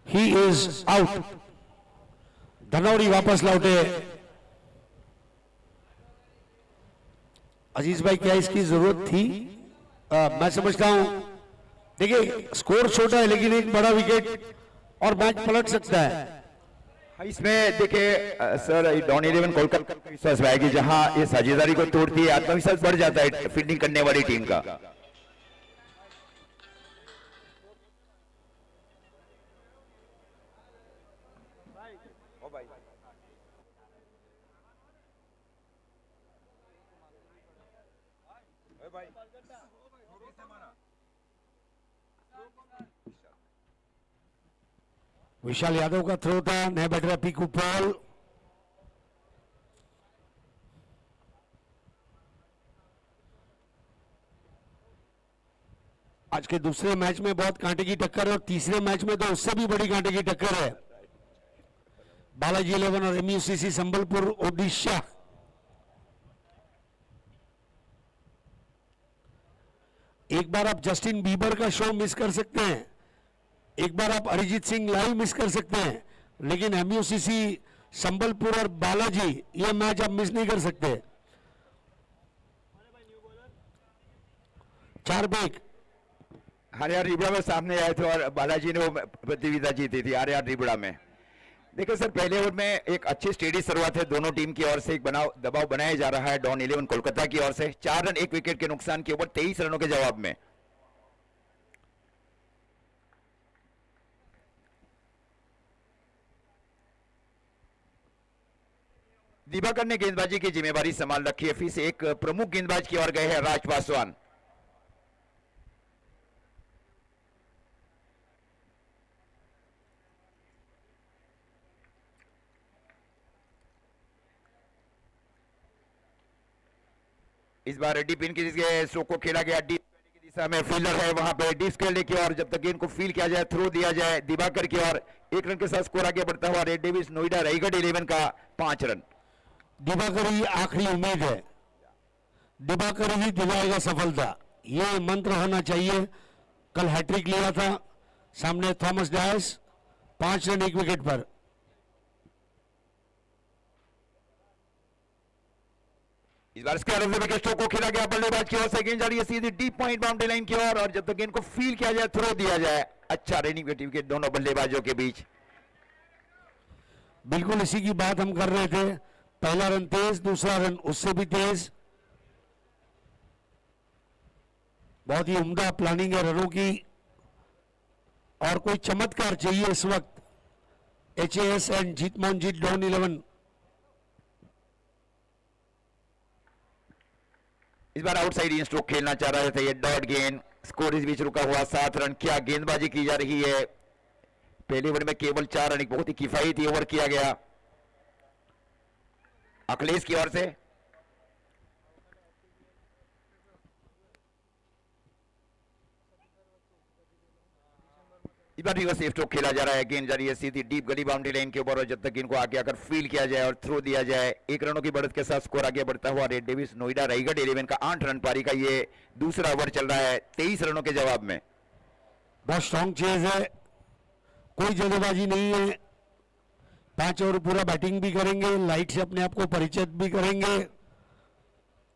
He is out. धनौरी वापस लौटे। अजीज भाई क्या इसकी जरूरत थी? मैं समझता हूं, देखिए स्कोर छोटा है लेकिन एक बड़ा विकेट और मैच पलट सकता है। इसमें देखिए सर डॉन 11 कोलकाता का विश्वास आएगी, जहां ये साझेदारी को तोड़ती है आत्मविश्वास बढ़ जाता है फील्डिंग करने वाली टीम का। विशाल यादव का थ्रो था, नए बैटर पीकू पॉल। आज के दूसरे मैच में बहुत कांटे की टक्कर है और तीसरे मैच में तो उससे भी बड़ी कांटे की टक्कर है। बालाजी 11 और MUCC संबलपुर ओडिशा। एक बार आप जस्टिन बीबर का शो मिस कर सकते हैं, एक बार आप अरिजीत सिंह लाइव मिस कर सकते हैं, लेकिन MUCC संबलपुर और बालाजी ये मैच आप मिस नहीं कर सकते। 4 बैक आर्या रिबड़ा में सामने आए थे और बालाजी ने वो प्रतियोगिता जीती थी आर्या रिबड़ा में। देखिए सर पहले ओवर में एक अच्छी स्टेडी शुरुआत है दोनों टीम की ओर से। एक दबाव बनाया जा रहा है डॉन 11 कोलकाता की ओर से। 4 रन 1 विकेट के नुकसान के ऊपर 23 रनों के जवाब में। दिवाकर ने गेंदबाजी की जिम्मेवारी संभाल रखी है। फिर से एक प्रमुख गेंदबाज की ओर गए हैं राज पासवान। इस बार डीप इन की स्ट्रोक को खेला गया। डीप की दिशा में फील्डर है वहां पे डीप खेलने की और जब तक गेंद को फील किया जाए, थ्रो दिया जाए दिवाकर की और 1 रन के साथ स्कोर आगे बढ़ता हुआ रेड डेविल्स नोएडा रायगढ़ 11 का 5 रन। दिवाकर ही आखिरी उम्मीद है, दिवाकर ही दिलाएगा सफलता, ये मंत्र होना चाहिए। कल हैट्रिक लिया था सामने थॉमस डायस, 5 रन 1 विकेट पर। इस बार इसके अलग विकेट को खेला गया बल्लेबाज की ओर से, गेंद जा रही है सीधी डीप पॉइंट बाउंड्री लाइन की ओर और जब तक गेंद को फील किया जाए, थ्रो दिया जाए, अच्छा रनिंग विकेट दोनों बल्लेबाजों के बीच। बिल्कुल इसी की बात हम कर रहे थे, पहला रन तेज, दूसरा रन उससे भी तेज। बहुत ही उम्दा प्लानिंग है रनों की और कोई चमत्कार चाहिए इस वक्त HAS एंड जीतमोहन जीत डॉन 11। इस बार आउटसाइड इन स्ट्रोक खेलना चाह रहे थे, ये डॉट गेंद, स्कोर इस बीच रुका हुआ 7 रन। क्या गेंदबाजी की जा रही है, पहले ओवर में केवल 4 रन, एक बहुत ही किफायती ओवर किया गया अखिलेश की ओर से। इस बार रिवर्स स्ट्रोक खेला जा रहा है, गेंद जा रही है सीधी डीप गली बाउंड्री लाइन के ऊपर और जब तक इनको आगे आकर फील किया जाए और थ्रो दिया जाए, 1 रनों की बढ़त के साथ स्कोर आगे बढ़ता हुआ रेड डेविल्स नोएडा रायगढ़ 11 का 8 रन पारी का ये दूसरा ओवर चल रहा है 23 रनों के जवाब में। बहुत स्ट्रॉन्ग चेज है, कोई जल्दबाजी नहीं है, 5 ओवर पूरा बैटिंग भी करेंगे, लाइट से अपने आप को परिचित भी करेंगे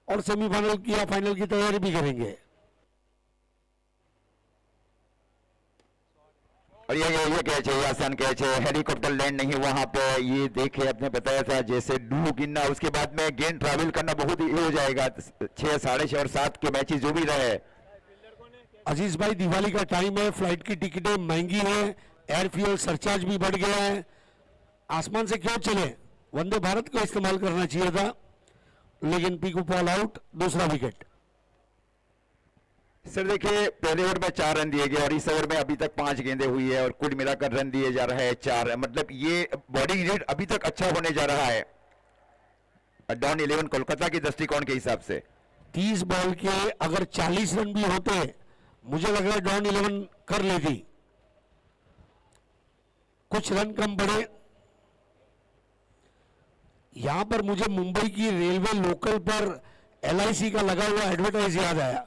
और सेमीफाइनल की या फाइनल की तैयारी भी करेंगे। और ये कैच है, आसान कैच है, हेलीकॉप्टर लैंड नहीं वहां पे, ये देखे आपने बताया था जैसे डू गिनना, उसके बाद में गेंद ट्रैवल करना बहुत ही हो जाएगा। 6, 6.5 और 7 के मैचेस जो भी रहे। अजीज भाई दिवाली का टाइम है, फ्लाइट की टिकटें महंगी हैं, एयर फ्यूल सरचार्ज भी बढ़ गया है, आसमान से क्यों चले, वंदे भारत को इस्तेमाल करना चाहिए था, लेकिन पीकू पॉल आउट, दूसरा विकेट। सर देखिए पहले ओवर में 4 रन दिए गए और इस ओवर में अभी तक 5 गेंदें हुई है और कुल मिलाकर रन दिए जा रहे हैं 4, मतलब ये बॉलिंग रेट अभी तक अच्छा होने जा रहा है डॉन 11 कोलकाता के दृष्टिकोण के हिसाब से। 30 बॉल के अगर 40 रन भी होते, मुझे लग रहा है डॉन 11 कर लेती, कुछ रन कम पड़े। यहां पर मुझे मुंबई की रेलवे लोकल पर LIC का लगा हुआ एडवर्टाइज याद आया,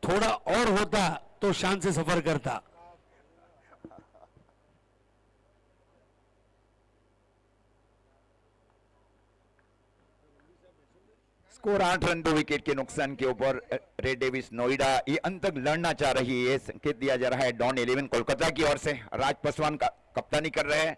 थोड़ा और होता तो शान से सफर करता। स्कोर 8 रन 2 विकेट के नुकसान के ऊपर रेड डेविल्स नोएडा ये अंत तक लड़ना चाह रही है, संकेत दिया जा रहा है डॉन 11 कोलकाता की ओर से। राज पासवान का कप्तानी कर रहे हैं।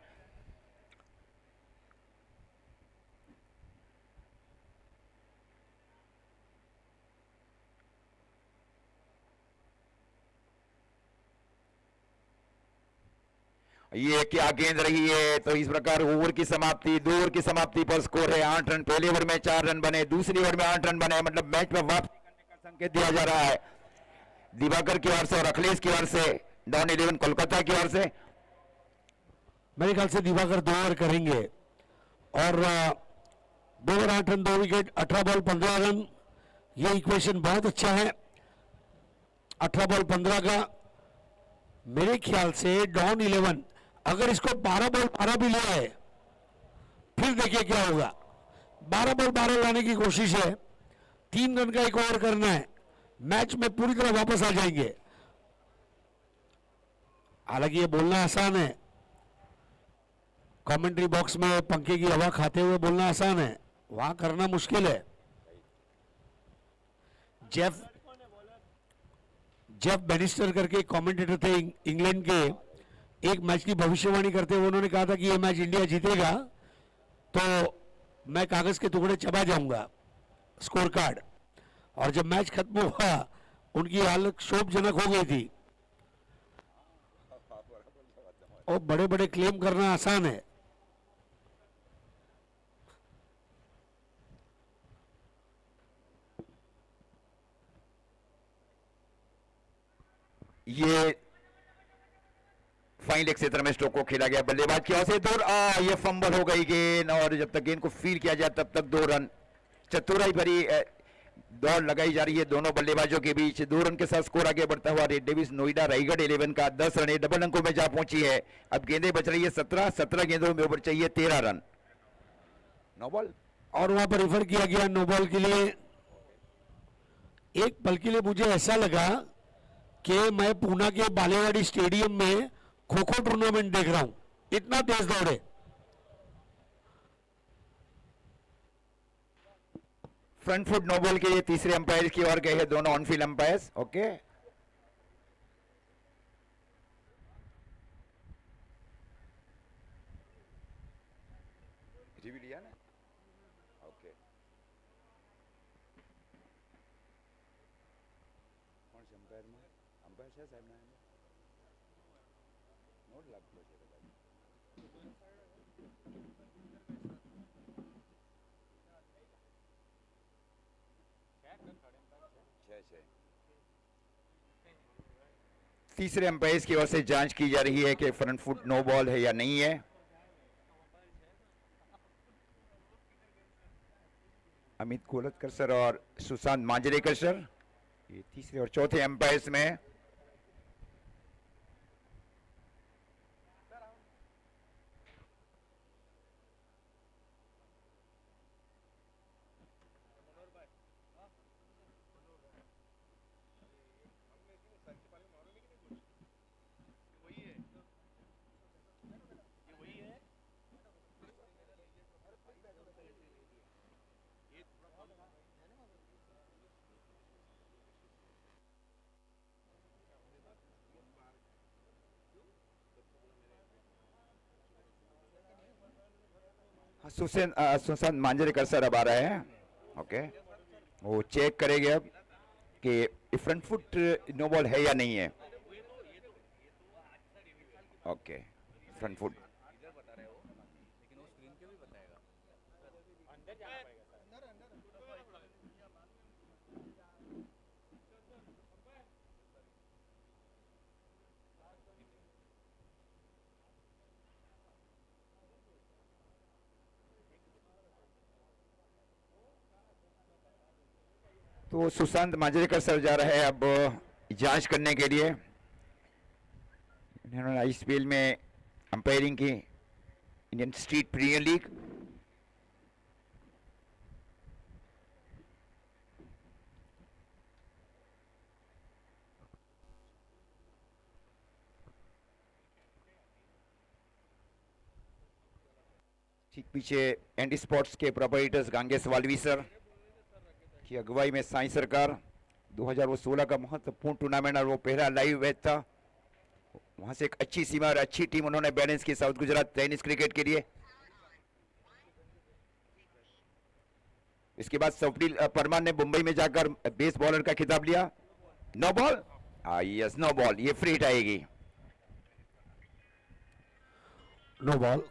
ये क्या गेंद रही है, तो इस प्रकार ओवर की समाप्ति, 2 ओवर की समाप्ति पर स्कोर है 8 रन। पहले ओवर में 4 रन बने, दूसरी ओवर में 8 रन बने, मतलब मैच में वापसी करने का संकेत दिया जा रहा है दिवाकर की ओर से और अखिलेश की ओर से, डॉन 11 कोलकाता की ओर से। मेरे ख्याल से दिवाकर 2 ओवर करेंगे और 2 over 8 run 2 wicket, 18 ball 15 run, ये इक्वेशन बहुत अच्छा है। 18 बॉल 15 का मेरे ख्याल से डॉन 11 अगर इसको 12 बॉल 12 भी लिया है, फिर देखिए क्या होगा। 12 बॉल 12 लाने की कोशिश है, 3 रन का एक ओवर करना है, मैच में पूरी तरह वापस आ जाएंगे। हालांकि ये बोलना आसान है, कमेंट्री बॉक्स में पंखे की हवा खाते हुए बोलना आसान है, वहां करना मुश्किल है। जेफ बेनिस्टर करके कमेंटेटर थे इंग्लैंड के, एक मैच की भविष्यवाणी करते हुए उन्होंने कहा था कि ये मैच इंडिया जीतेगा तो मैं कागज के टुकड़े चबा जाऊंगा, स्कोर कार्ड। और जब मैच खत्म हुआ उनकी हालत शोभजनक हो गई थी। और बड़े बड़े क्लेम करना आसान है, ये फाइन लेग क्षेत्र में स्ट्रोक को खेला गया, बल्लेबाज की ओर से दूर, ये फंबल हो गई गेंद और जब तक गेंद को फील किया जाए तब तक 2 रन। चतुराई भरी दौड़ लगाई जा रही है दोनों बल्लेबाजों के बीच। 2 रन के साथ स्कोर आगे बढ़ता हुआ रेड डेविल्स नोएडा रायगढ़ 11 का 10 रन डबल अंकों में जा पहुंची है। अब गेंदें बच रही है 17 गेंदों में ओवर चाहिए 13 रन। नो बॉल और वहां पर रिफर किया गया नो बॉल के लिए। एक पल के लिए मुझे ऐसा लगा कि मैं पूना के बालेवाड़ी स्टेडियम में खो खो टूर्नामेंट देख रहा हूं, इतना तेज दौड़े। फ्रंट फुट नो बॉल के लिए तीसरे अंपायर की ओर गए हैं दोनों ऑनफील्ड अंपायर्स। ओके, रिव्यू लिया ना? ओके, कौन से अंपायर में? अंपायर છે સાહેબ ના નોટ લાગતો છે કદાચ. तीसरे अंपायर की ओर से जांच की जा रही है कि फ्रंट फुट नो बॉल है या नहीं है। अमित गोलतकर सर और सुशांत मांजरेकर सर ये तीसरे और चौथे अंपायर्स में। सुशांत मांजरेकर सर अब आ रहे हैं। ओके, वो चेक करेंगे अब कि फ्रंट फुट नो बॉल है या नहीं है। ओके, फ्रंट फुट तो सुशांत मांजरेकर सर जा रहे हैं अब जांच करने के लिए। इन्होंने आईपीएल में अंपायरिंग की, इंडियन स्ट्रीट प्रीमियर लीग। ठीक पीछे एंडी स्पोर्ट्स के प्रोपराइटर्स गांगेस वालवी सर की अगुवाई में साई सरकार। 2016 का महत्वपूर्ण टूर्नामेंट और वो पहला लाइव मैच था। वहां से एक अच्छी सीमा और अच्छी टीम उन्होंने बैलेंस की साउथ गुजरात टेनिस क्रिकेट के लिए। इसके बाद स्वप्निल परमार ने मुंबई में जाकर बेस्ट बॉलर का खिताब लिया। No ball, yes no ball, ये फ्री हिट आएगी। No ball.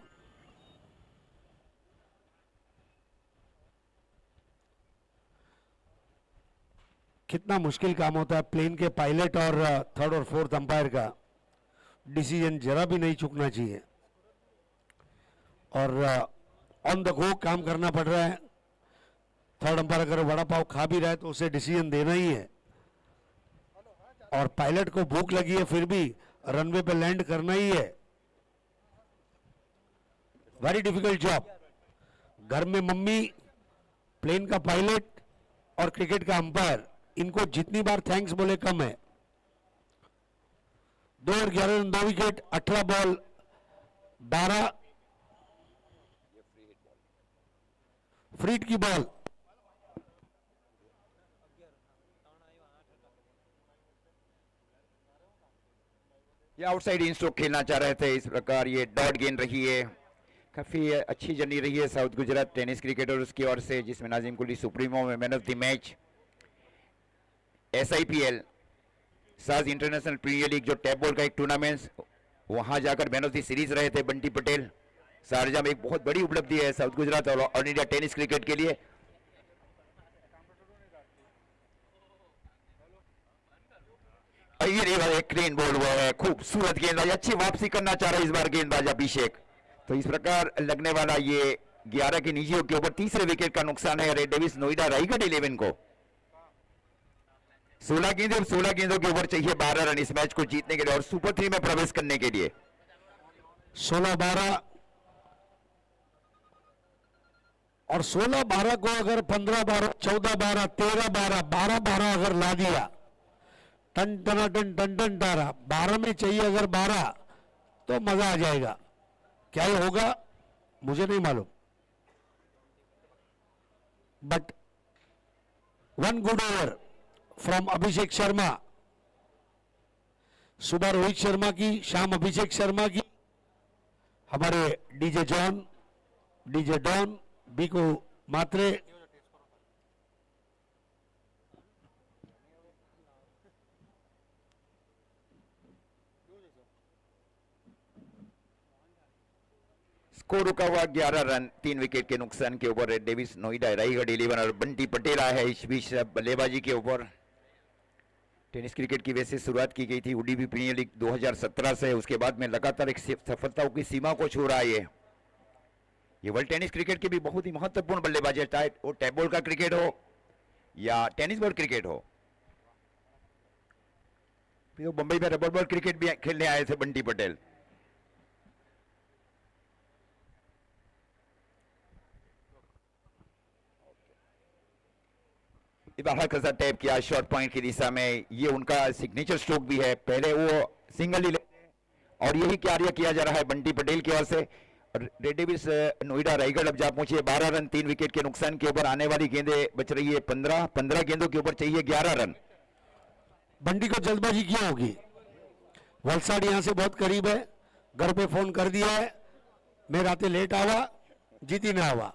कितना मुश्किल काम होता है प्लेन के पायलट और थर्ड और फोर्थ अंपायर का डिसीजन जरा भी नहीं चूकना चाहिए। और ऑन द गो काम करना पड़ रहा है। थर्ड अंपायर अगर वड़ा पाव खा भी रहा है तो उसे डिसीजन देना ही है। और पायलट को भूख लगी है फिर भी रनवे पे लैंड करना ही है। Very difficult job. घर में मम्मी, प्लेन का पायलट और क्रिकेट का अंपायर, इनको जितनी बार थैंक्स बोले कम है। 2 और 11 run 2 wicket, 18 ball 12 free hit की बॉल। ये आउटसाइड इन स्ट्रोक खेलना चाह रहे थे, इस प्रकार ये डॉट गेंद रही है। काफी अच्छी जर्नी रही है साउथ गुजरात टेनिस क्रिकेटर्स की ओर से, जिसमें नाजिम कुली सुप्रीमो में man of the match, SIPL साज इंटरनेशनल प्रीमियर लीग जो टैप बॉल का एक टूर्नामेंट, वहां जाकर मैन ऑफ द सीरीज रहे थे बंटी पटेल। शारजा में एक बहुत बड़ी उपलब्धि है साउथ गुजरात और ऑल इंडिया टेनिस क्रिकेट के लिए। ये क्लीन बॉल हुआ है, खूबसूरत गेंदबाज, अच्छी वापसी करना चाह रहा है इस बार गेंदबाज अभिषेक। तो इस प्रकार लगने वाला ये 11 की निजियों के ऊपर तीसरे विकेट का नुकसान है रेड डेविल्स नोएडा रायगढ़ 11 को। 16 गेंदें और 16 गेंदों के ओवर चाहिए 12 रन इस मैच को जीतने के लिए और सुपर 3 में प्रवेश करने के लिए। 16-12 और 16-12 को अगर 15-12, 14-12, 13-12, 12-12 अगर ला दिया, टन टना टन टन टन टारा, 12 में चाहिए अगर 12 तो मजा आ जाएगा। क्या ये होगा मुझे नहीं मालूम, but one good over from Abhishek Sharma. सुबह रोहित शर्मा की, शाम अभिषेक शर्मा की, हमारे DJ John, DJ Don, Biko Mhatre, score रुका हुआ 11 रन 3 विकेट के नुकसान के ऊपर रेड डेविल्स नोएडा रायगढ़ 11 और बंटी पटेल आया है इस बीच बल्लेबाजी के ऊपर। टेनिस क्रिकेट की वैसे शुरुआत की गई थी ओडीबी प्रीमियर लीग 2017 से, उसके बाद में लगातार एक सफलताओं की सीमा को छू रहा है ये वर्ल्ड टेनिस क्रिकेट के भी बहुत ही महत्वपूर्ण बल्लेबाजी है, चाहे वो टैप बॉल का क्रिकेट हो या टेनिस बॉल क्रिकेट हो। फिर मुंबई में रबर बॉल क्रिकेट भी खेलने आए थे बंटी पटेल। बाहर का टैप किया शॉर्ट पॉइंट की दिशा में, ये उनका सिग्नेचर स्ट्रोक भी है, पहले वो सिंगल ही लेते हैं और यही कार्य किया जा रहा है बंटी पटेल की ओर से। रेड डेविल्स नोएडा रायगढ़ अब जा पहुंची है 12 रन 3 विकेट के नुकसान के ऊपर। आने वाली गेंदें बच रही है 15 गेंदों के ऊपर चाहिए 11 रन। बंटी को जल्दबाजी क्यों होगी? वलसाड यहां से बहुत करीब है, घर पे फोन कर दिया है, मैं रातें लेट आवा जीती ना आवा।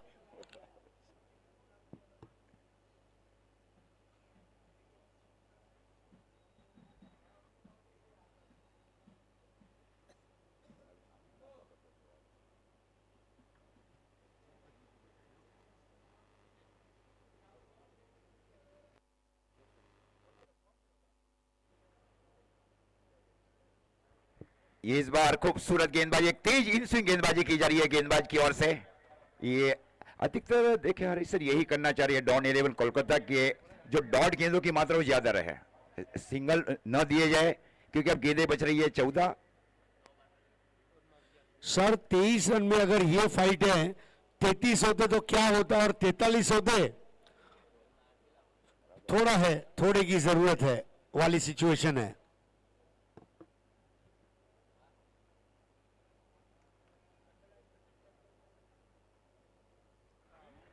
ये इस बार खूबसूरत गेंदबाजी, एक तेज इन स्विंग गेंदबाजी की जा रही है गेंदबाज की ओर से। ये अधिकतर देखे हरी सर यही करना चाह रही है डॉन 11 कोलकाता के, जो डॉट गेंदों की मात्रा वो ज्यादा रहे, सिंगल न दिए जाए क्योंकि अब गेंदें बच रही है 14। सर 23 रन में अगर ये फाइट है, 33 होते तो क्या होता और 43 होते, थोड़ा है, थोड़े की जरूरत है वाली सिचुएशन है।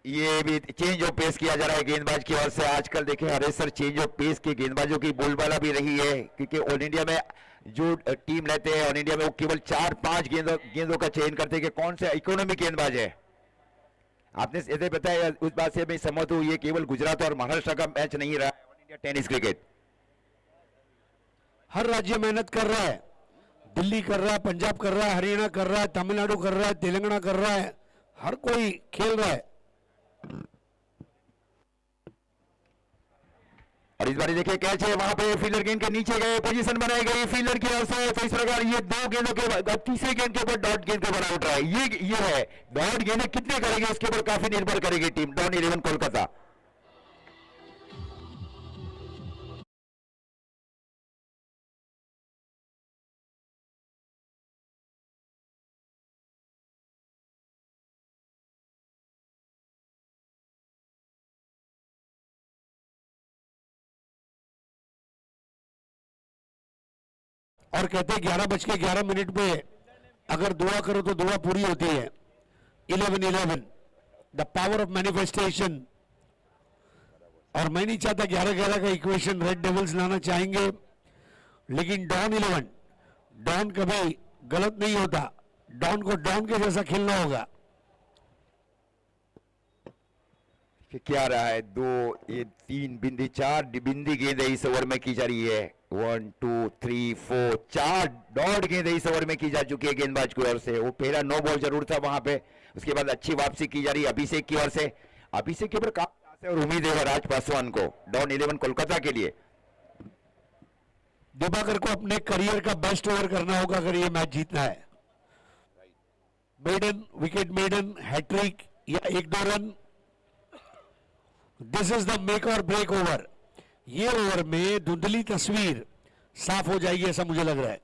ये भी चेंज ऑफ पेस किया जा रहा है गेंदबाज की ओर से। आजकल देखें हरे सर चेंज ऑफ पेस के गेंदबाजों की बोलबाला भी रही है, क्योंकि ऑल इंडिया में जो टीम लेते हैं ऑल इंडिया में वो केवल 4-5 गेंदों का चयन करते हैं कि कौन से इकोनॉमी गेंदबाज है। आपने ऐसे बताया, उस बात से मैं सहमत हूं, ये केवल गुजरात और महाराष्ट्र का मैच नहीं रहा ऑल इंडिया टेनिस क्रिकेट। हर राज्य मेहनत कर रहा है, दिल्ली कर रहा है, पंजाब कर रहा है, हरियाणा कर रहा है, तमिलनाडु कर रहा है, तेलंगाना कर रहा है, हर कोई खेल रहा है। और इस बार देखिए कैच है, वहां पे फील्डर गेंद के नीचे गए, पोजीशन बनाई गई फील्डर की ओर से। तो इस प्रकार ये 2 गेंदों के बाद तीसरे गेंद के ऊपर डॉट गेंद के ऊपर आउट रहा है। ये है डॉट गेंदें कितने करेगी इसके ऊपर काफी निर्भर करेगी टीम डॉन 11 कोलकाता। और कहते हैं 11:11 पे अगर दुआ करो तो दुआ पूरी होती है। 11-11 द पावर ऑफ मैनिफेस्टेशन। और मैं नहीं चाहता 11-11 का इक्वेशन रेड डेविल्स लाना चाहेंगे, लेकिन डॉन 11, डॉन कभी गलत नहीं होता, डॉन को डॉन के जैसा खेलना होगा। क्या रहा है 2 ये 3 बिंदी 4 बिंदी गेंदें इस ओवर में की जा रही है। 1 2 3 4 4 डॉट गेंदें इस ओवर में की जा चुकी है गेंदबाज की ओर से। वो पहला 9 बॉल जरूर था वहां पे, उसके बाद अच्छी वापसी की जा रही है अभिषेक की ओर से। अभिषेक के ऊपर काफी आस है और उम्मीद है राज पासवान को डॉन 11 कोलकाता के लिए। दिवाकर को अपने करियर का बेस्ट ओवर करना होगा अगर ये मैच जीतना है। मेडन, विकेट मेडन, हैट्रिक या 1-2 run, this is the make और ब्रेक ओवर। ये ओवर में धुंधली तस्वीर साफ हो जाएगी ऐसा मुझे लग रहा है।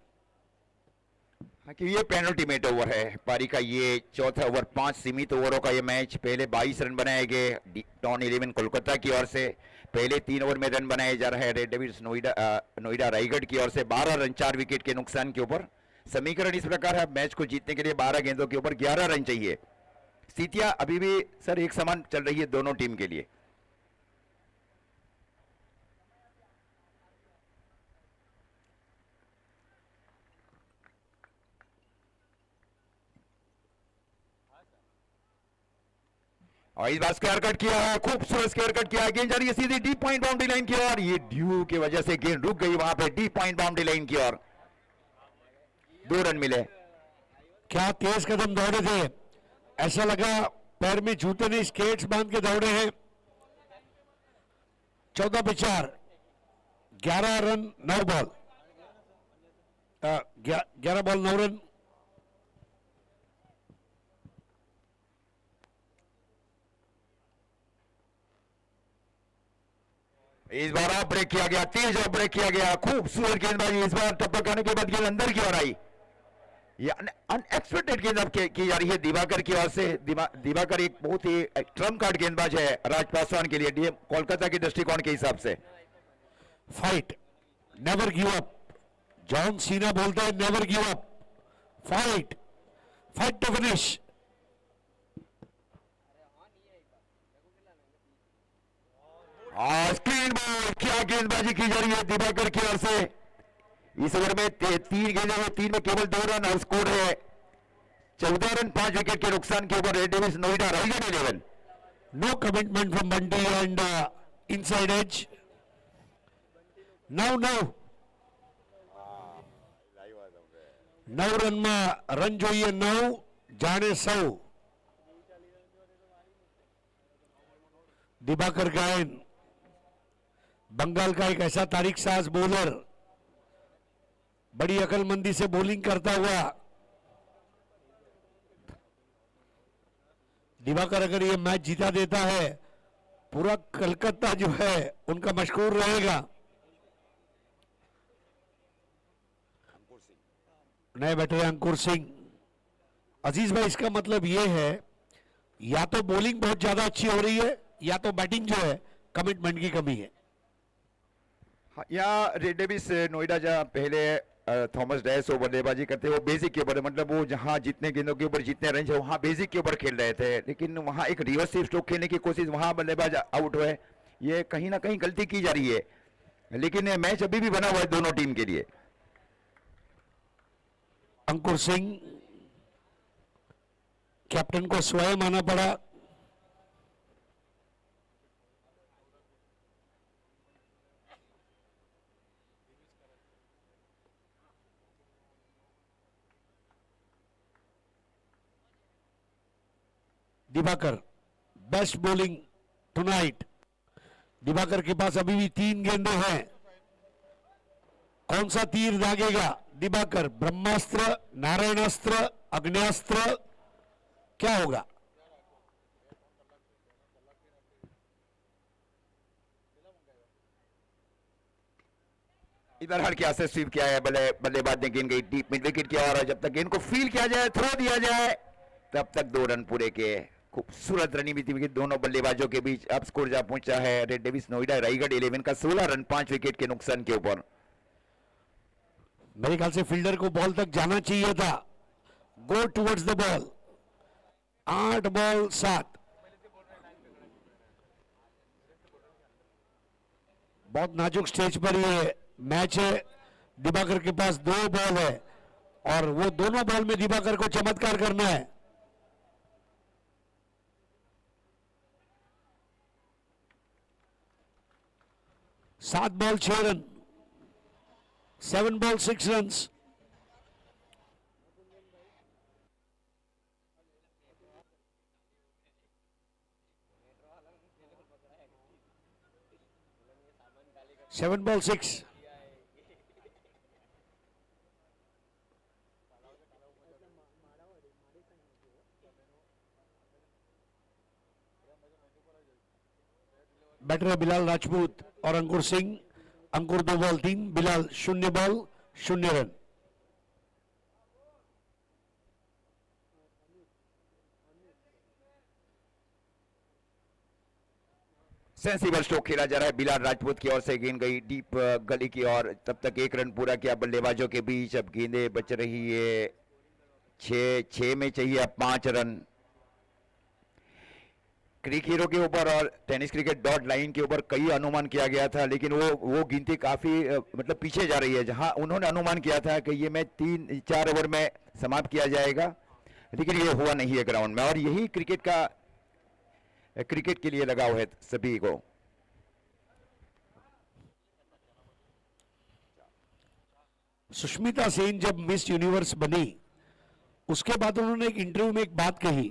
हाँ, कि ये पेनल्टीमेट ओवर है पारी का। ये चौथा ओवर, 5 सीमित ओवरों का ये मैच। पहले 22 रन बनाए गए डॉन 11 कोलकाता की ओर से। पहले 3 ओवर में रन बनाए जा रहे हैं रेड डेविल्स नोएडा रायगढ़ की ओर से। 12 रन 4 विकेट के नुकसान के ऊपर। समीकरण इस प्रकार है, मैच को जीतने के लिए 12 गेंदों के ऊपर 11 रन चाहिए। स्थितियां अभी भी सर एक समान चल रही है दोनों टीम के लिए। और इस बार स्क्वायर कट किया है, खूबसूरत स्क्वायर कट किया है। गेंद जा रही है सीधी डीप पॉइंट बाउंड्री लाइन की ओर। ये ड्यू की वजह से गेंद रुक गई वहां पे डीप पॉइंट बाउंड्री लाइन की ओर। 2 रन मिले। क्या तेज कदम दौड़े थे, ऐसा लगा पैर में जूते नहीं स्केट्स बांध के दौड़े हैं। 14 पे 4, 11 रन 9 बॉल, 11 बॉल 9 रन। इस बार ऑफ ब्रेक किया गया, तेज ऑफ ब्रेक किया गया। खूबसूरत गेंदबाजी इस बार टप्पा खाने के बाद गेंद अंदर की ओर आई। ये अनएक्सपेक्टेड गेंद अब की जा रही है दिवाकर की ओर से। दिवाकर एक बहुत ही ट्रम्प कार्ड गेंदबाज है राज पासवान के लिए, डीएम कोलकाता के दृष्टिकोण के हिसाब से। Fight, never give up. John Cena बोलता है never give up, fight, fight to finish. Screen ball, क्या गेंदबाजी की जा रही है दिवाकर की ओर से। इस ओवर में 3 गेंदों में 3 में केवल 2 रन और स्कोर है 14 रन 5 विकेट के नुकसान के ऊपर Red devils Noida Raigarh 11। No commitment from Bunty and inside edge. नौ 9 रन में रन જોઈએ 9 जाने 100। दिवाकर गायन बंगाल का एक ऐसा तारीख साज बॉलर, बड़ी अकलमंदी से बॉलिंग करता हुआ। दिवाकर अगर ये मैच जीता देता है, पूरा कलकत्ता जो है उनका मशहूर रहेगा। नए बैठे अंकुर सिंह। अजीज भाई, इसका मतलब ये है या तो बॉलिंग बहुत ज्यादा अच्छी हो रही है या तो बैटिंग जो है कमिटमेंट की कमी है। हाँ, यहाँ रेड डेविल्स नोएडा जहाँ पहले थॉमस डैश वो बल्लेबाजी करते वो बेसिक के ऊपर, मतलब वो जहाँ जितने गेंदों के ऊपर जितने रन है वहाँ बेसिक के ऊपर खेल रहे थे, लेकिन वहाँ एक रिवर्स स्ट्रोक खेलने की कोशिश, वहाँ बल्लेबाज आउट हुए। ये कहीं ना कहीं गलती की जा रही है, लेकिन मैच अभी भी बना हुआ है दोनों टीम के लिए। अंकुर सिंह कैप्टन को स्वयं आना पड़ा। Diwakar best bowling tonight. Diwakar के पास अभी भी 3 गेंदें हैं। कौन सा तीर दागेगा दिवाकर? ब्रह्मास्त्र, नारायणास्त्र, अग्न्यास्त्र, क्या होगा? इधर हट के से स्वीप किया है बल्लेबाज ने, गेंद गई डीप मिड विकेट की ओर। जब तक गेंद को फील किया जाए, थ्रो दिया जाए, तब तक 2 रन पूरे के। खूबसूरत रणनीति दोनों बल्लेबाजों के बीच। अब स्कोर जा पहुंचा है रेड डेविल्स नोएडा रायगढ़ 11 का 16 रन 5 विकेट के नुकसान के ऊपर। मेरे ख्याल से फील्डर को बॉल तक जाना चाहिए था। Go towards the ball. 8 ball 7। बहुत नाजुक स्टेज पर ये मैच है। दिवाकर के पास 2 बॉल है और वो दोनों बॉल में दिवाकर को चमत्कार करना है। 7 ball 6 run, 7 ball 6 runs. Seven ball 6। Batter है बिलाल राजपूत और Ankur Singh. Ankur 2 ball 3, Bilal 0 ball 0 run. Sensible stroke खेला जा रहा है बिलाल राजपूत की ओर से। गेंद गई डीप गली की ओर, तब तक 1 रन पूरा किया बल्लेबाजों के बीच। अब गेंदें बच रही है 6 में चाहिए अब 5 रन। क्रिक हीरो के ऊपर और टेनिस क्रिकेट डॉट लाइन के ऊपर कई अनुमान किया गया था, लेकिन वो गिनती काफी मतलब पीछे जा रही है। जहां उन्होंने अनुमान किया था कि ये मैच 3-4 ओवर में समाप्त किया जाएगा, लेकिन ये हुआ नहीं है ग्राउंड में। और यही क्रिकेट के लिए लगाव है सभी को। सुष्मिता सेन जब मिस यूनिवर्स बनी, उसके बाद उन्होंने एक इंटरव्यू में एक बात कही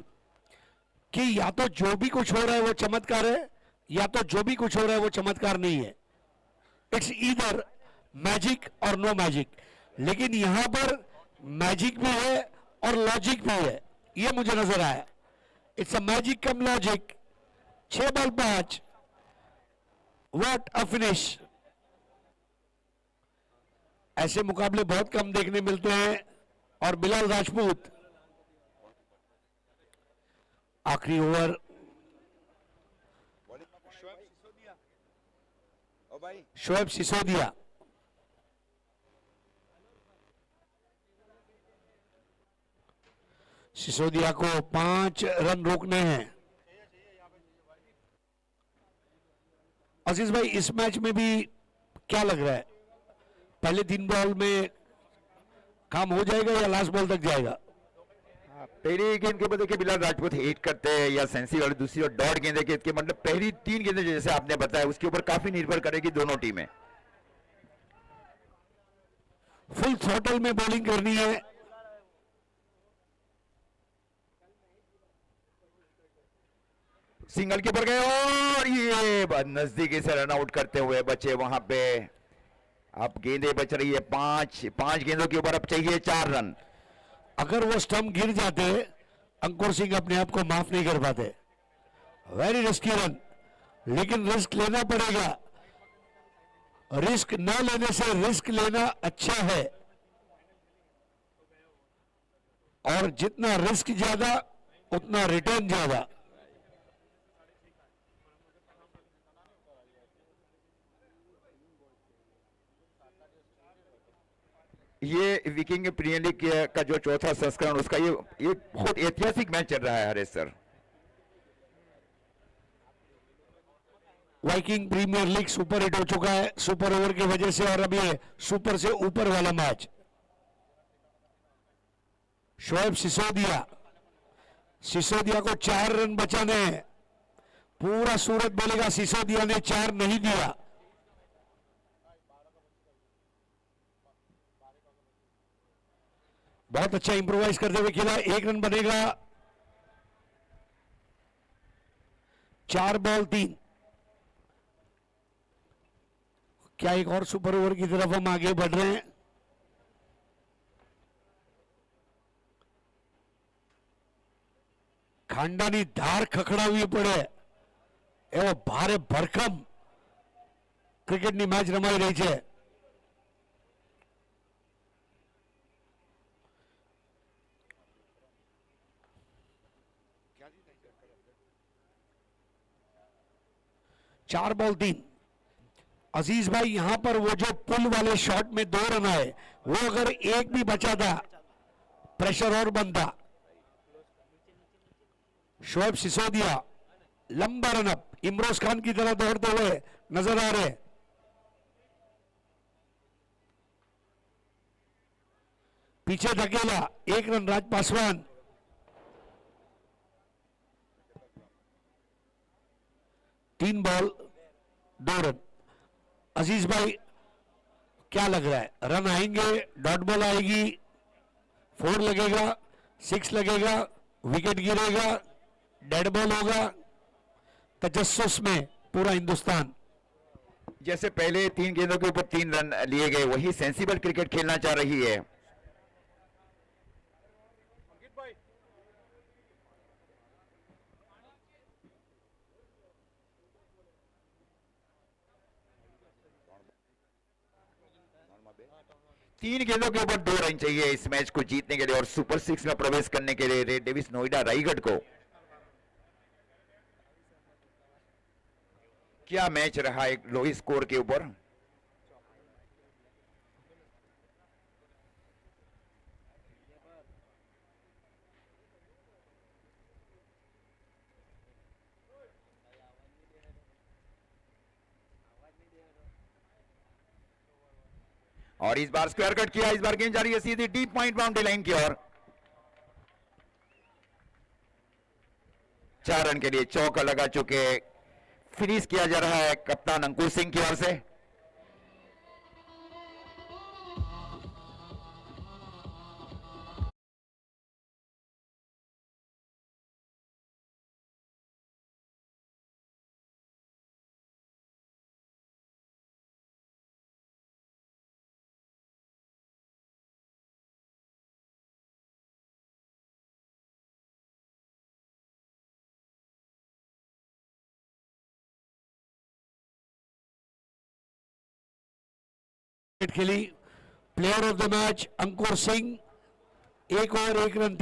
कि या तो जो भी कुछ हो रहा है वो चमत्कार है, या तो जो भी कुछ हो रहा है वो चमत्कार नहीं है। इट्स ईदर मैजिक और नो मैजिक। लेकिन यहां पर मैजिक भी है और लॉजिक भी है, ये मुझे नजर आया। It's a magic come logic. 6 ball 5, what a finish. ऐसे मुकाबले बहुत कम देखने मिलते हैं। और बिलाल राजपूत आखिरी ओवर। शोएब सिसोदिया सिसोदिया को 5 रन रोकने हैं। अजीज भाई, इस मैच में भी क्या लग रहा है, पहले 3 बॉल में काम हो जाएगा या लास्ट बॉल तक जाएगा? पहली गेंद के ऊपर देखिए बिलाल राजपूत हिट करते हैं या सेंसी, और दूसरी और डॉट गेंदे के मतलब पहली 3 गेंदें जैसे आपने बताया उसके ऊपर काफी निर्भर करेगी दोनों टीमें। फुल थ्रॉटल में बॉलिंग करनी है। सिंगल के ऊपर गए और ये नजदीकी से रन आउट करते हुए बचे वहां पे। अब गेंदें बच रही है 5 गेंदों के ऊपर अब चाहिए 4 रन। अगर वो स्टंप गिर जाते, अंकुर सिंह अपने आप को माफ नहीं कर पाते। वेरी रिस्की रन, लेकिन रिस्क लेना पड़ेगा। रिस्क न लेने से रिस्क लेना अच्छा है, और जितना रिस्क ज्यादा उतना रिटर्न ज्यादा। ये विकिंग प्रीमियर लीग का जो चौथा संस्करण उसका ये बहुत ऐतिहासिक मैच चल रहा है Haresh sir. Viking Premier League super hit हो चुका है सुपर ओवर की वजह से, और अब ये सुपर से ऊपर वाला मैच। शोएब सिसोदिया को 4 रन बचाने हैं। पूरा सूरत बोलेगा सिसोदिया ने 4 नहीं दिया। बहुत अच्छा इंप्रोवाइज करते हुए खेला। 1 रन बनेगा। 4 बॉल 3। क्या एक और सुपर ओवर की तरफ हम आगे बढ़ रहे हैं? खांडानी धार खखડાવી પડે એવો ભારે ભરખમ ક્રિકેટની મેચ રમાઈ રહી છે। चार बॉल 3। अजीज भाई, यहां पर वो जो पुल वाले शॉट में 2 रन आए, वो अगर एक भी बचा था प्रेशर और बनता। शोएब सिसोदिया लंबा रनअप, इमरोज खान की तरह दौड़ते हुए नजर आ रहे। पीछे धकेला, 1 रन राज पासवान। तीन बॉल 2 रन। अजीज भाई, क्या लग रहा है, रन आएंगे, डॉट बॉल आएगी, 4 लगेगा, 6 लगेगा, विकेट गिरेगा, डेड बॉल होगा? तजस्सुस में पूरा हिंदुस्तान। जैसे पहले 3 गेंदों के ऊपर 3 रन लिए गए, वही सेंसिबल क्रिकेट खेलना चाह रही है। 3 गेंदों के ऊपर 2 रन चाहिए इस मैच को जीतने के लिए और सुपर 6 में प्रवेश करने के लिए रेड डेविल्स नोएडा रायगढ़ को। क्या मैच रहा एक लो स्कोर के ऊपर। और इस बार स्क्वायर कट किया, इस बार गेंद जा रही है सीधी डीप पॉइंट बाउंड्री लाइन की ओर। 4 रन के लिए चौका लगा चुके फिनिश किया जा रहा है कप्तान अंकुर सिंह की ओर से। खेली player of the match Ankur Singh, 1 over 1 run 3